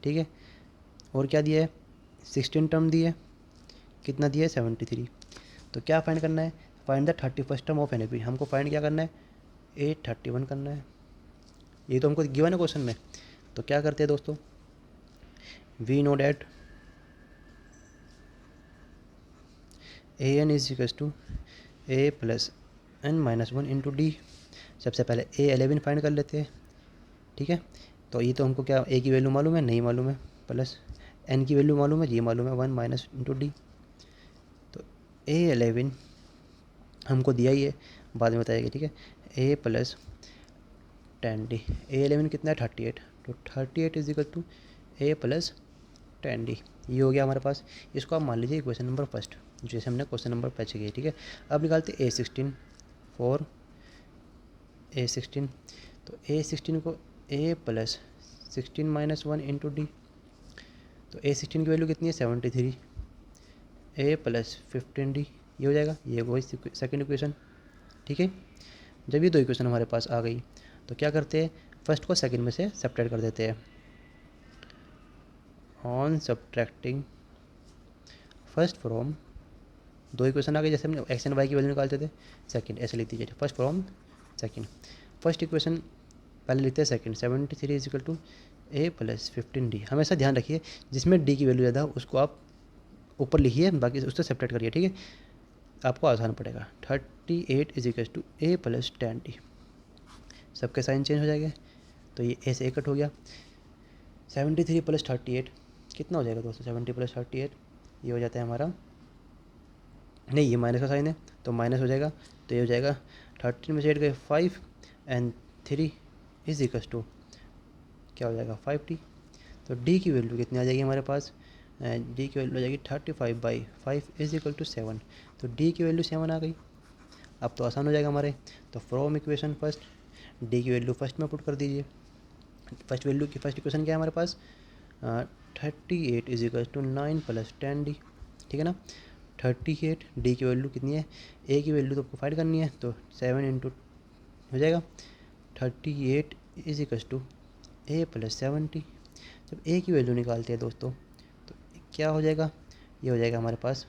ठीक है, और क्या दिया है, 16 टर्म दिए, कितना दिया है 73। तो क्या फाइंड करना है, find the 31st term of an AP. हमको फाइंड क्या करना है, 831 करना है। ये तो हमको गिवन है क्वेश्चन में। तो क्या करते हैं दोस्तों, we know that A N is equal to A plus N minus 1 into D. सबसे पहले A11 फाइंड कर लेते हैं। ठीक है, तो ये तो हमको क्या, ए की वैल्यू मालूम है, नहीं मालूम है, प्लस एन की वैल्यू मालूम है, ये मालूम है, 1 माइनस इंटू डी। तो A11 हमको दिया ही है, बाद में बताएगा। ठीक है, ए प्लस 10D, A11 कितना है 38, तो 38 is equal to A plus 10D। ये हो गया हमारे पास। इसको आप मान लीजिए इक्वेशन नंबर फर्स्ट, जैसे हमने क्वेश्चन नंबर पहले किया। ठीक है, अब निकालते A16 फॉर A16। तो A16 को ए प्लस 16 माइनस 1 इंटू डी। तो A16 की वैल्यू कितनी है 73, ए प्लस 15D, ये हो जाएगा। ये वही सेकेंड इक्वेशन। ठीक है, जब ये दो इक्वेशन हमारे पास आ गई तो क्या करते हैं, फर्स्ट को सेकंड में से सब्ट्रैक्ट कर देते हैं। ऑन सब्ट्रैक्टिंग फर्स्ट फ्रॉम, दो इक्वेशन आ गई, जैसे हमने एक्स एंड वाई की वैल्यू निकालते थे, सेकंड ऐसे लिख दीजिए, first from second. First equation पहले लिखते हैं second, 73 is equal to A plus 15D। हमेशा ध्यान रखिए जिसमें डी की वैल्यू ज़्यादा हो उसको आप ऊपर लिखिए, बाकी उससे सेपरेट करिए। ठीक है, आपको आसान पड़ेगा। 38 is equal to A plus 10D, सबके साइन चेंज हो जाएंगे, तो ये ए से ए कट हो गया। 73 प्लस 38 कितना हो जाएगा दोस्तों, 70 प्लस 38 ये हो जाता है हमारा, नहीं ये माइनस का साइन है तो माइनस हो जाएगा, तो ये हो जाएगा 13 में से 8 गए 5 एंड 3 इज इक्वल टू क्या हो जाएगा 5D। तो D की वैल्यू कितनी आ जाएगी हमारे पास, D की वैल्यू आ जाएगी 35/5 इज इक्वल टू 7। तो D की वैल्यू 7 आ गई। अब तो आसान हो जाएगा हमारे। तो फ्रॉम इक्वेशन फर्स्ट D की वैल्यू फर्स्ट में पुट कर दीजिए। फर्स्ट वैल्यू की फर्स्ट इक्वेशन क्या है हमारे पास, 38 is equal to 9 plus 10D। ठीक है ना, 38, D की वैल्यू कितनी है, A की वैल्यू तो आपको फाइंड करनी है, तो 7 इंटू हो जाएगा 38 is equal to A plus 70। जब A की वैल्यू निकालते हैं दोस्तों तो क्या हो जाएगा, ये हो जाएगा हमारे पास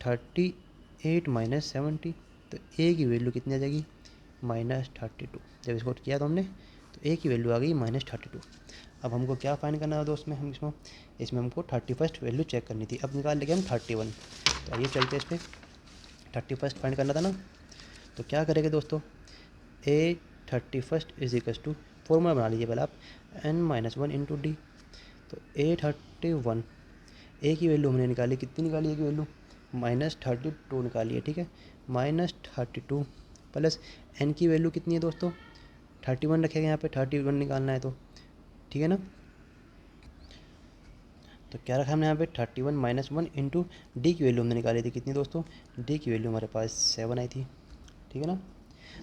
38 माइनस 70। तो A की वैल्यू कितनी आ जाएगी, -32। जब इसको किया तो हमने, तो A की वैल्यू आ गई -32। अब हमको क्या फाइंड करना है दोस्त में, हम इसमें हमको 31st वैल्यू चेक करनी थी। अब निकाल लेंगे हम 31। तो आइए चलते इस पर, 31st फाइंड करना था ना, तो क्या करेंगे दोस्तों, A31 is equal to, formula बना लीजिए पहले आप, n-1 इंटू डी। तो A31, A की वैल्यू हमने निकाली, कितनी निकाली A की वैल्यू, -32 निकाली है। ठीक है, -32 प्लस n की वैल्यू कितनी है दोस्तों, 31 रखेगा यहाँ पे, 31 निकालना है तो। ठीक है ना। तो क्या रखा हमने यहाँ पे 31 माइनस वन इंटू डी की वैल्यू हमने निकाली थी कितनी दोस्तों, डी की वैल्यू हमारे पास 7 आई थी, ठीक है ना।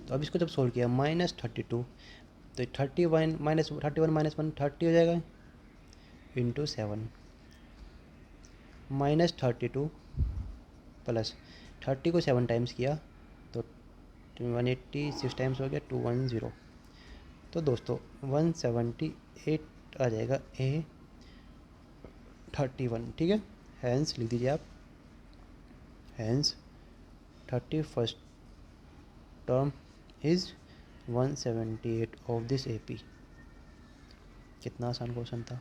तो अब इसको जब सोल्व किया -32, तो 31 माइनस वन 30 हो जाएगा इंटू 7 -32 प्लस 30 को 7 टाइम्स किया तो 186 टाइम्स हो गया 210। तो दोस्तों 178 आ जाएगा A31, ठीक है। हैंस लिख दीजिए आप, hence 31st term is 178 of this AP। कितना आसान क्वेश्चन था,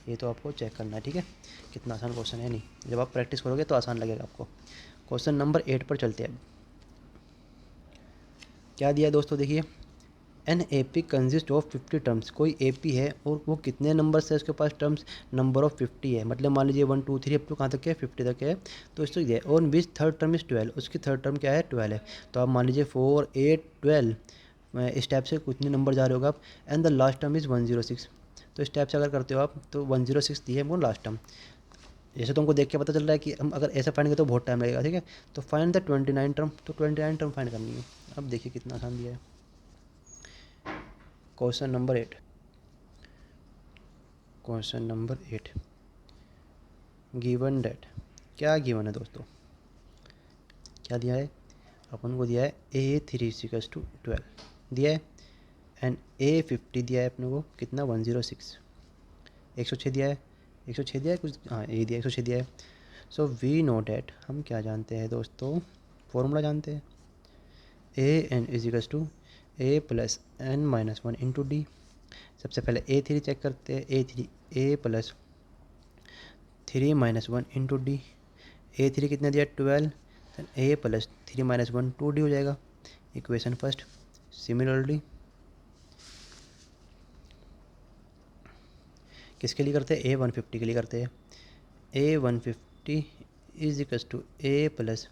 ये तो आपको चेक करना है, ठीक है, कितना आसान क्वेश्चन है। नहीं, जब आप प्रैक्टिस करोगे तो आसान लगेगा आपको। क्वेश्चन नंबर 8 पर चलते हैं। क्या दिया है दोस्तों, देखिए an AP consist of 50 terms. कोई AP है और वो कितने नंबर से उसके पास टर्म्स, नंबर ऑफ 50 है, मतलब मान लीजिए 1 2 3 अप टू कहाँ तक है 50 तक है। तो इसको दिया है और विच थर्ड टर्म इज़ 12, उसकी थर्ड टर्म क्या है 12 है। तो आप मान लीजिए 4 8 12 इस टाइप से कितने नंबर जा रहे होगा आप, and the last term is 106। तो इस टाइप से अगर करते हो आप तो 106 दी है वो लास्ट टर्म। जैसे तो हमको देख के पता चल रहा है कि हम अगर ऐसा फाइंड करें तो बहुत टाइम लगेगा, ठीक है। तो फाइंड द 29 टर्म, तो 29 टर्म फाइंड करनी है। अब देखिए कितना आसान दिया है। Question number 8, question number 8 given that. क्या गिवन है दोस्तों, क्या दिया है अपन को, दिया है A3 = 12 दिया है, एंड A50 दिया है अपने को कितना 106, 106 दिया है, 106 दिया है कुछ, हाँ ये दिया 106 दिया है। सो वी नो डैट, हम क्या जानते हैं दोस्तों, फॉर्मूला जानते हैं, AN = A + n-1 into D. सबसे पहले A3 चेक करते हैं, A3 A + 3-1 into D. A3 कितना दिया 12, देन A + 3-1 2D हो जाएगा, इक्वेशन फर्स्ट। सिमिलरली किसके लिए करते हैं, A150 के लिए करते हैं। A150 = A +,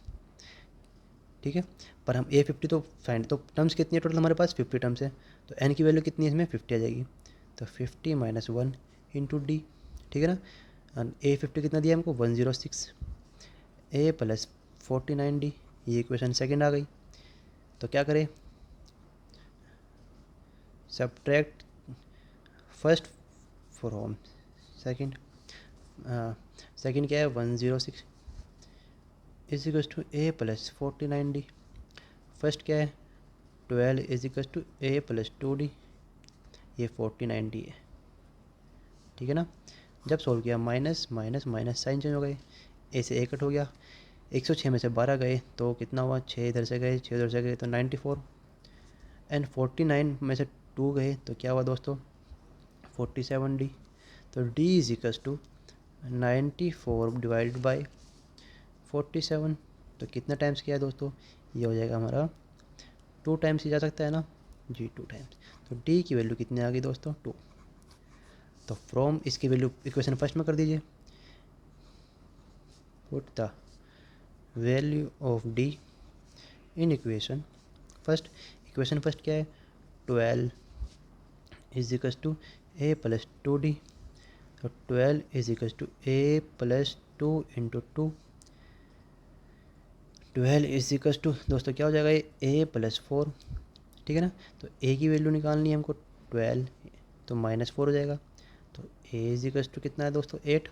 ठीक है, पर हम A50 तो फाइंड, तो टर्म्स कितनी है टोटल हमारे पास 50 टर्म्स है, तो n की वैल्यू कितनी है इसमें 50 आ जाएगी। तो 50-1 इंटू डी, ठीक है ना। एंड A50 कितना दिया हमको 106, A + 49D, ये इक्वेशन सेकंड आ गई। तो क्या करें, subtract first from second, second क्या है 106 = A + 49D, फर्स्ट क्या है 12 = A + 2D, ये 49D है, ठीक है ना। जब सोल्व किया minus minus minus sign change हो गए, ए से ए कट हो गया, 106 में से 12 गए तो कितना हुआ, 6 इधर से गए 6 उधर से गए तो 94, एंड 49 में से 2 गए तो क्या हुआ दोस्तों 47D। तो D = 94 डिवाइडेड बाई 47। तो कितना टाइम्स किया है दोस्तों, ये हो जाएगा हमारा 2 टाइम्स ही जा सकता है ना जी, 2 टाइम्स। तो D की वैल्यू कितनी आ गई दोस्तों 2। तो फ्रॉम इसकी वैल्यू इक्वेशन फर्स्ट में कर दीजिए, put the value of D in equation first. Equation first क्या है 12 = A + 2D, तो 12 = A + 2 इंटू 2, 12 = दोस्तों क्या हो जाएगा ये A + 4, ठीक है ना। तो A की वैल्यू निकालनी है हमको 12, तो -4 हो जाएगा। तो A = कितना है दोस्तों 8,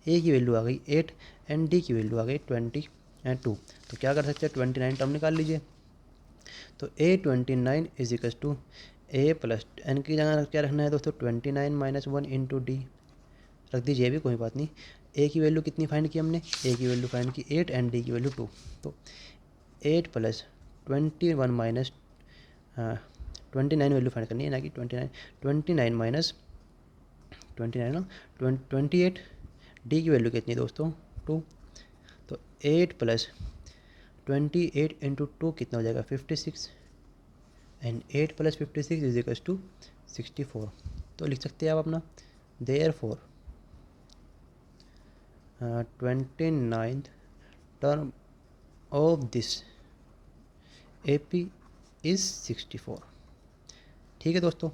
A की वैल्यू आ गई 8 एंड D की वैल्यू आ गई 20 एंड 2। तो क्या कर सकते हैं 29 टर्म निकाल लीजिए। तो A29 = A + n की जगह क्या रखना है दोस्तों 29 - 1 इंटू डी, रख दीजिए भी कोई बात नहीं। A की वैल्यू कितनी फाइंड की हमने, A की वैल्यू फाइंड की 8 एंड D की वैल्यू 2। तो 8 + 21 - 29 वैल्यू फाइंड करनी है ना कि 29, 29 - 29 ना 28। D की वैल्यू कितनी है दोस्तों 2। तो 8 + 28 इंटू 2 कितना हो जाएगा 56, एंड 8 + 56 = 64। तो लिख सकते हैं आप अपना therefore 29th term of this AP is 64, ठीक है दोस्तों।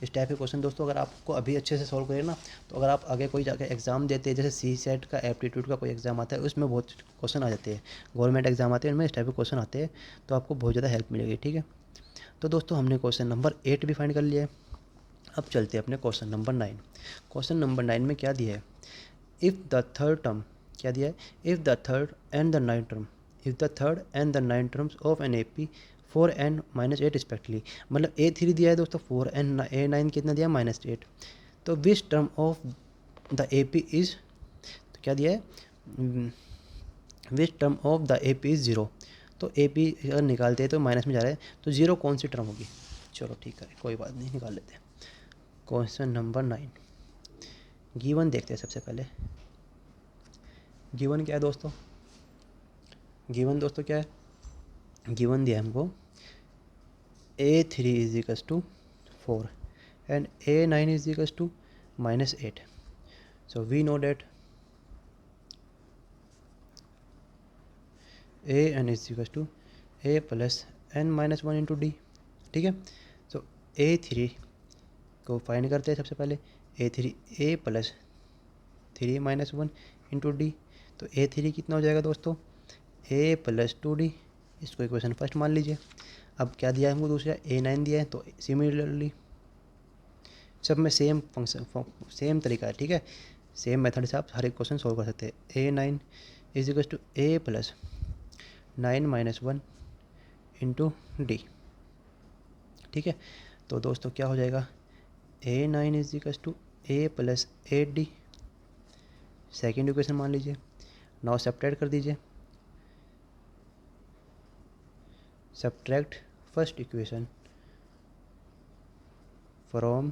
इस टाइप के क्वेश्चन दोस्तों अगर आपको अभी अच्छे से सॉल्व करें ना, तो अगर आप आगे कोई जाके एग्ज़ाम देते हैं, जैसे सी सेट का एप्टीट्यूड का कोई एग्ज़ाम आता है, उसमें बहुत क्वेश्चन आ जाते हैं, गवर्नमेंट एग्जाम आते हैं उनमें इस टाइप के क्वेश्चन आते हैं, तो आपको बहुत ज़्यादा हेल्प मिलेगी। ठीक है, तो दोस्तों हमने क्वेश्चन नंबर 8 भी फाइंड कर लिया है। अब चलते हैं अपने क्वेश्चन नंबर 9। क्वेश्चन नंबर 9 में क्या दिया है, इफ़ द थर्ड टर्म, क्या दिया है, if the third and the nine term, if the third and the nine terms of an AP 4 and -8 respectively, मतलब A3 दिया है दोस्तों 4 and A9 कितना दिया -8, तो विच term of the AP is, तो क्या दिया है, विच term of the AP is 0, तो AP अगर निकालते हैं तो माइनस में जा रहा है, तो 0 कौन सी टर्म होगी। चलो ठीक है, कोई बात नहीं, निकाल लेते हैं। क्वेश्चन नंबर 9, गिवन देखते हैं सबसे पहले। गिवन क्या है दोस्तों, गिवन दोस्तों क्या है, गिवन दिया है हमको A3 is equals to 4 and A9 is equals to -8। So we know that AN is equals to A plus n-1 into D. ठीक है, सो A3 को फाइंड करते हैं सबसे पहले, A3 A plus 3-1 into D, तो A3 कितना हो जाएगा दोस्तों, A प्लस 2D, इसको इक्वेशन फर्स्ट मान लीजिए। अब क्या दिया है हमको दूसरा, A9 दिया है, तो सिमिलरली सब में सेम फंक्शन सेम तरीका है। ठीक है, सेम मेथड से आप हर एक क्वेश्चन सॉल्व कर सकते हैं। A9 is equal to A plus 9-1 into D. ठीक है, तो दोस्तों क्या हो जाएगा, A9 is equal to A plus 8D, second equation मान लीजिए। नाउ सब्ट्रैक्ट कर दीजिए, subtract first equation from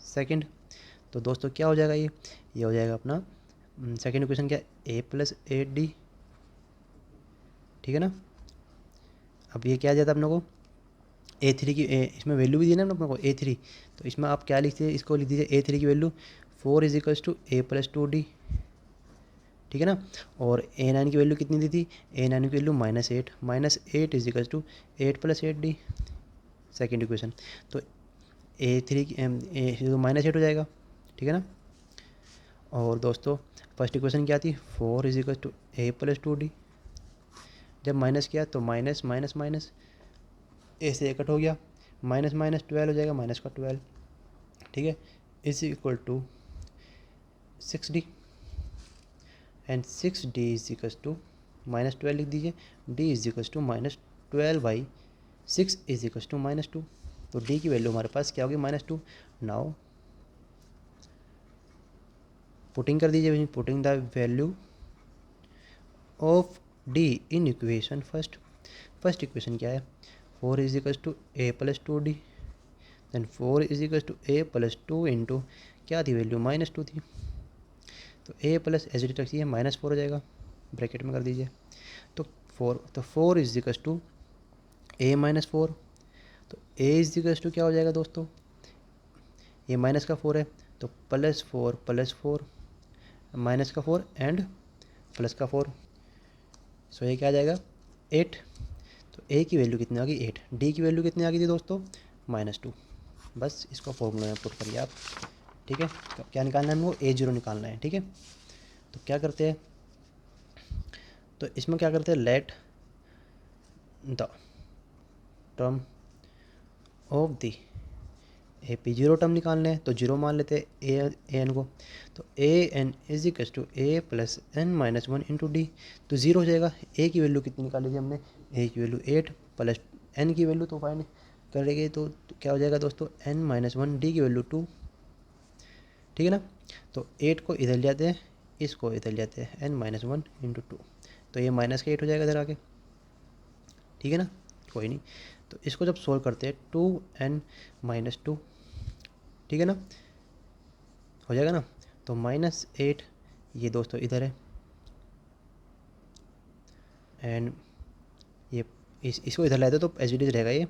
second, तो दोस्तों क्या हो जाएगा, ये हो जाएगा अपना सेकंड इक्वेशन क्या, A प्लस 8D। ठीक है ना, अब ये क्या आ जाता है अपने को, A3 की इसमें वैल्यू भी दी ना अपने को A3, तो इसमें आप क्या लिखते हैं, इसको लिख दीजिए A3 की value 4 is equals to A plus 2D। ठीक है ना, और A9 की वैल्यू कितनी दी थी, A9 की value -8, -8 is equals to 8 plus 8D, second equation. तो A3 की -8 हो जाएगा। ठीक है ना, और दोस्तों फर्स्ट इक्वेशन क्या थी, 4 is equal to A plus 2D, जब माइनस किया तो माइनस माइनस माइनस ए से कट हो गया, माइनस माइनस 12 हो जाएगा, माइनस का 12। ठीक है, is equal to 6D, and 6D is equal to -12 लिख दीजिए, D is equal to -12/6 is equal to -2, तो D की वैल्यू हमारे पास क्या होगी, -2। नाउ पुटिंग कर दीजिए, putting the value of D in equation first. First equation क्या है, 4 is equal to A plus 2D, then 4 is equal to A plus 2 into क्या थी वैल्यू, -2 थी, तो A प्लस एच डी रखिए -4 हो जाएगा, ब्रैकेट में कर दीजिए। तो 4 इज इक्वल टू A -4, तो A इज इक्वल टू क्या हो जाएगा दोस्तों, ये माइनस का 4 है, तो +4 माइनस का 4 एंड प्लस का 4, सो ये क्या आ जाएगा 8। तो A की वैल्यू कितनी आ गई 8, D की वैल्यू कितनी आ गई थी दोस्तों -2। बस इसको फॉर्मूला में पुट करिए आप। ठीक है, तो क्या निकालना है हमको, A0 निकालना है। ठीक है, तो क्या करते हैं, तो इसमें क्या करते हैं, let the term of the AP 0 term निकालने हैं, तो 0 मान लेते हैं AN को, तो AN is equal to A plus n-1 into D, तो 0 हो जाएगा। A की वैल्यू कितनी निकाली थी हमने, A की वैल्यू 8 प्लस n की वैल्यू तो फाइंड करेंगे, तो क्या हो जाएगा दोस्तों n-1, D की वैल्यू 2। ठीक है ना, तो 8 को इधर ले जाते हैं, इसको इधर ले जाते हैं, n-1 इंटू 2, तो ये -8 हो जाएगा इधर आके। ठीक है ना, कोई नहीं, तो इसको जब सोल्व करते हैं 2n-2, ठीक है ना, हो जाएगा ना, तो -8 ये दोस्तों इधर है, एंड ये इसको इधर लाते तो एच डी रहेगा, ये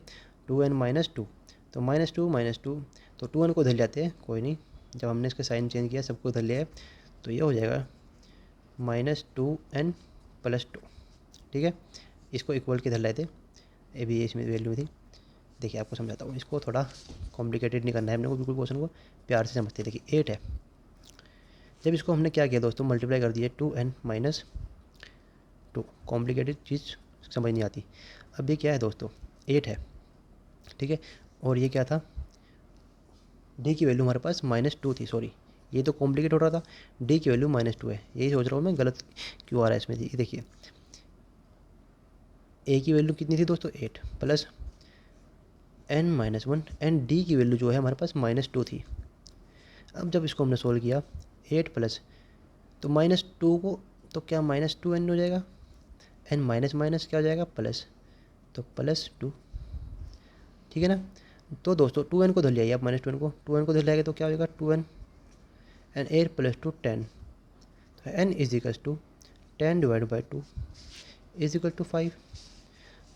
2n-2, तो -2 तो 2n को इधर ले जाते हैं, कोई नहीं, जब हमने इसका साइन चेंज किया सबको इधर लिया है, तो ये हो जाएगा -2n + 2। ठीक है, इसको इक्वल के इधर लाते, ये भी इसमें वैल्यू थी, देखिए आपको समझाता हूँ, इसको थोड़ा कॉम्प्लिकेटेड नहीं करना है अपने को, बिल्कुल क्वेश्चन को प्यार से समझते हैं। देखिए 8 है, जब इसको हमने क्या किया दोस्तों, मल्टीप्लाई कर दिए 2n-2, कॉम्प्लिकेटेड चीज़ समझ नहीं आती। अब ये क्या है दोस्तों, 8 है, ठीक है, और ये क्या था, डी की वैल्यू हमारे पास -2 थी, सॉरी ये तो कॉम्प्लिकेट हो रहा था, डी की वैल्यू -2 है, यही सोच रहा हूँ मैं, गलत क्यों आ रहा है इसमें। ये देखिए ए की वैल्यू कितनी थी दोस्तों, 8 प्लस n-1, एंड डी की वैल्यू जो है हमारे पास -2 थी। अब जब इसको हमने सोल्व किया 8 प्लस, तो -2 को तो क्या -2n हो जाएगा, एन माइनस माइनस क्या हो जाएगा प्लस, तो +2, ठीक है ना। तो दोस्तों 2n को धर लिया आप, -2n को 2n को धर लिया तो क्या हो जाएगा 2n, एंड 8 + 2 10, तो n = 10/2 = 5।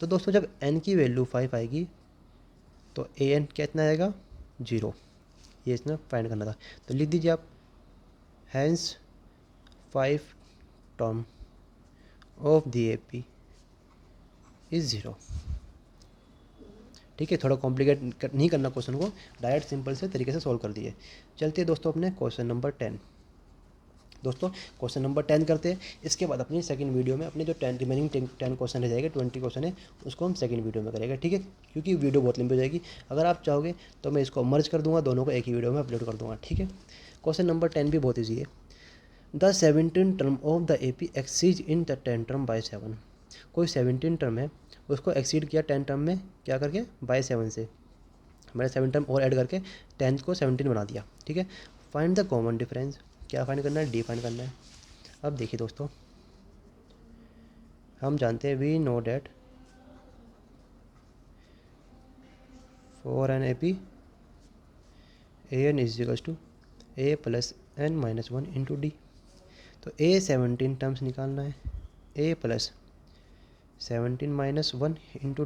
तो दोस्तों जब n की वैल्यू 5 आएगी तो an कितना आएगा 0, ये इसमें फाइंड करना था। तो लिख दीजिए आप, hence 5 term of the AP is 0। ठीक है, थोड़ा कॉम्प्लिकेट नहीं करना क्वेश्चन को, डायरेक्ट सिंपल से तरीके से सॉल्व कर दिए। चलते हैं दोस्तों अपने क्वेश्चन नंबर 10। दोस्तों क्वेश्चन नंबर 10 करते हैं, इसके बाद अपनी सेकंड वीडियो में अपने जो 10 रिमेनिंग 10 क्वेश्चन रह जाएंगे, 20 क्वेश्चन है, उसको हम सेकंड वीडियो में करेंगे, ठीक है, क्योंकि वीडियो बहुत लंबी हो जाएगी। अगर आप चाहोगे तो मैं इसको मर्ज कर दूंगा, दोनों को एक ही वीडियो में अपलोड कर दूंगा, ठीक है। क्वेश्चन नंबर 10 भी बहुत ईजी है। The 17 term of the AP exceed in the 10 term by 7। कोई 17 टर्म है, उसको एक्सीड किया 10 टर्म में क्या करके, बाय 7 से, मैंने 7 टर्म और ऐड करके 10 को 17 बना दिया, ठीक है। फाइंड द कॉमन डिफरेंस, क्या फाइंड करना है, डी फाइंड करना है। अब देखिए दोस्तों, हम जानते हैं we know that for an AP an = a + n-1 × d। तो a 17 टर्म्स निकालना है, a + 17 - 1 ×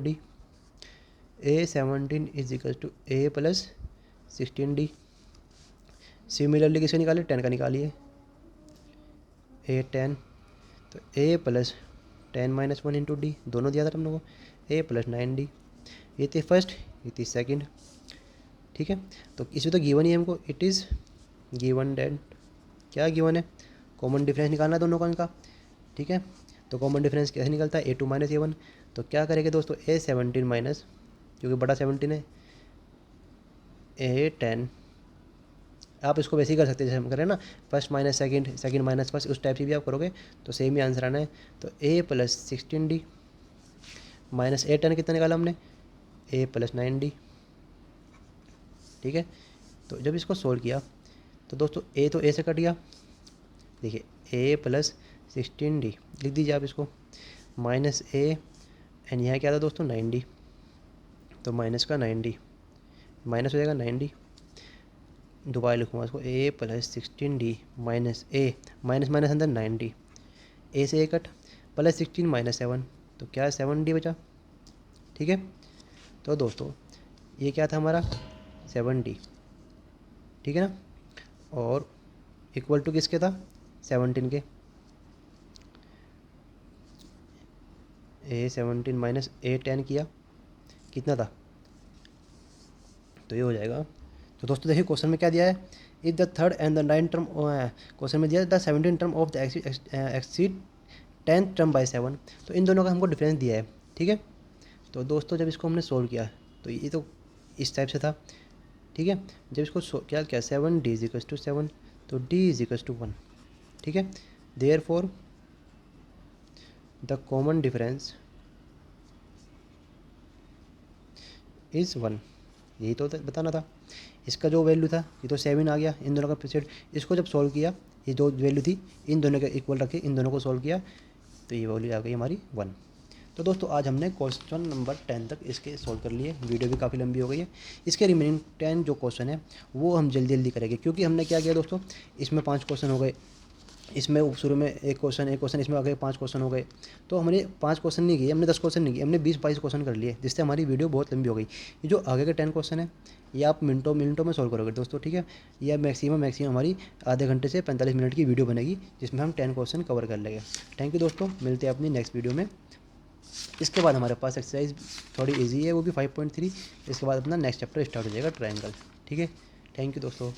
d, a 17 = a + 16d। Similarly किसे निकालिए, 10 का निकालिए, a 10, तो a + 10 - 1 × d, दोनों दिया था हम लोगों को, a + 9d। ये थी फर्स्ट, ये थी सेकंड, ठीक है। तो इसमें तो गिवन ही है हमको, इट इज़ गिवन डैट, क्या गिवन है, कॉमन डिफरेंस निकालना है दोनों का इनका, ठीक है। तो कॉमन डिफरेंस कैसे निकलता है, a2 - a1। तो क्या करेंगे दोस्तों, a 17 माइनस, क्योंकि बड़ा 17 है, a 10, आप इसको वैसे ही कर सकते हैं जैसे हम करें ना, first minus second, second minus first, उस टाइप से भी आप करोगे तो सेम ही आंसर आना है। तो a + 16d माइनस a 10 कितना निकाला हमने, a + 9d, ठीक है। तो जब इसको सोल्व किया तो दोस्तों a तो a से कट गया, देखिए a + 16d लिख दीजिए आप इसको, माइनस a, एंड यहाँ क्या था दोस्तों 9d, तो माइनस का 9d, माइनस हो जाएगा 9d, दोबारा लिखूँगा इसको, a + 16d minus a, minus minus अंदर 9d, a से a कट, + 16 - 7, तो क्या 7d बचा, ठीक है। तो दोस्तों ये क्या था हमारा 7d, ठीक है ना, और इक्वल टू किसके था 17 के, a 17 माइनस a 10 किया, कितना था, तो ये हो जाएगा। तो दोस्तों देखिए क्वेश्चन में क्या दिया है, if the third and the 9th term, question में दिया है the 17 term of the exceed 10th term by 7। तो इन दोनों का हमको डिफरेंस दिया है, ठीक है। तो दोस्तों जब इसको हमने सोल्व किया तो ये तो इस टाइप से था, ठीक है। जब इसको क्या किया 7d = 7, तो d = 1, ठीक है। Therefore the common difference is 1, यही तो बताना था। इसका जो वैल्यू था ये तो 7 आ गया, इन दोनों का प्रीसेट, इसको जब सॉल्व किया ये जो वैल्यू थी इन दोनों के इक्वल रखे, इन दोनों को सॉल्व किया तो ये वैल्यू आ गई हमारी 1। तो दोस्तों आज हमने क्वेश्चन नंबर 10 तक इसके सॉल्व कर लिए, वीडियो भी काफ़ी लंबी हो गई है। इसके रिमेनिंग 10 जो क्वेश्चन है वो हम जल्दी जल्दी करेंगे, क्योंकि हमने क्या किया दोस्तों, इसमें 5 क्वेश्चन हो गए, इसमें शुरू में एक क्वेश्चन इसमें आ गए, 5 क्वेश्चन हो गए। तो हमने 5 क्वेश्चन नहीं किए, हमने 10 क्वेश्चन नहीं किए, हमने 20-22 क्वेश्चन कर लिए, जिससे हमारी वीडियो बहुत लंबी हो गई। ये जो आगे के 10 क्वेश्चन है ये आप मिनटों मिनटों में सॉल्व करोगे दोस्तों, ठीक है। यह मैक्सिमम हमारी आधे घंटे से 45 मिनट की वीडियो बनेगी, जिसमें हम 10 क्वेश्चन कवर कर लेंगे। थैंक यू दोस्तों, मिलते हैं अपनी नेक्स्ट वीडियो में। इसके बाद हमारे पास एक्सरसाइज थोड़ी इजी है, वो भी 5.3। इसके बाद अपना नेक्स्ट चैप्टर स्टार्ट हो जाएगा ट्रायंगल। ठीक है, थैंक यू दोस्तों।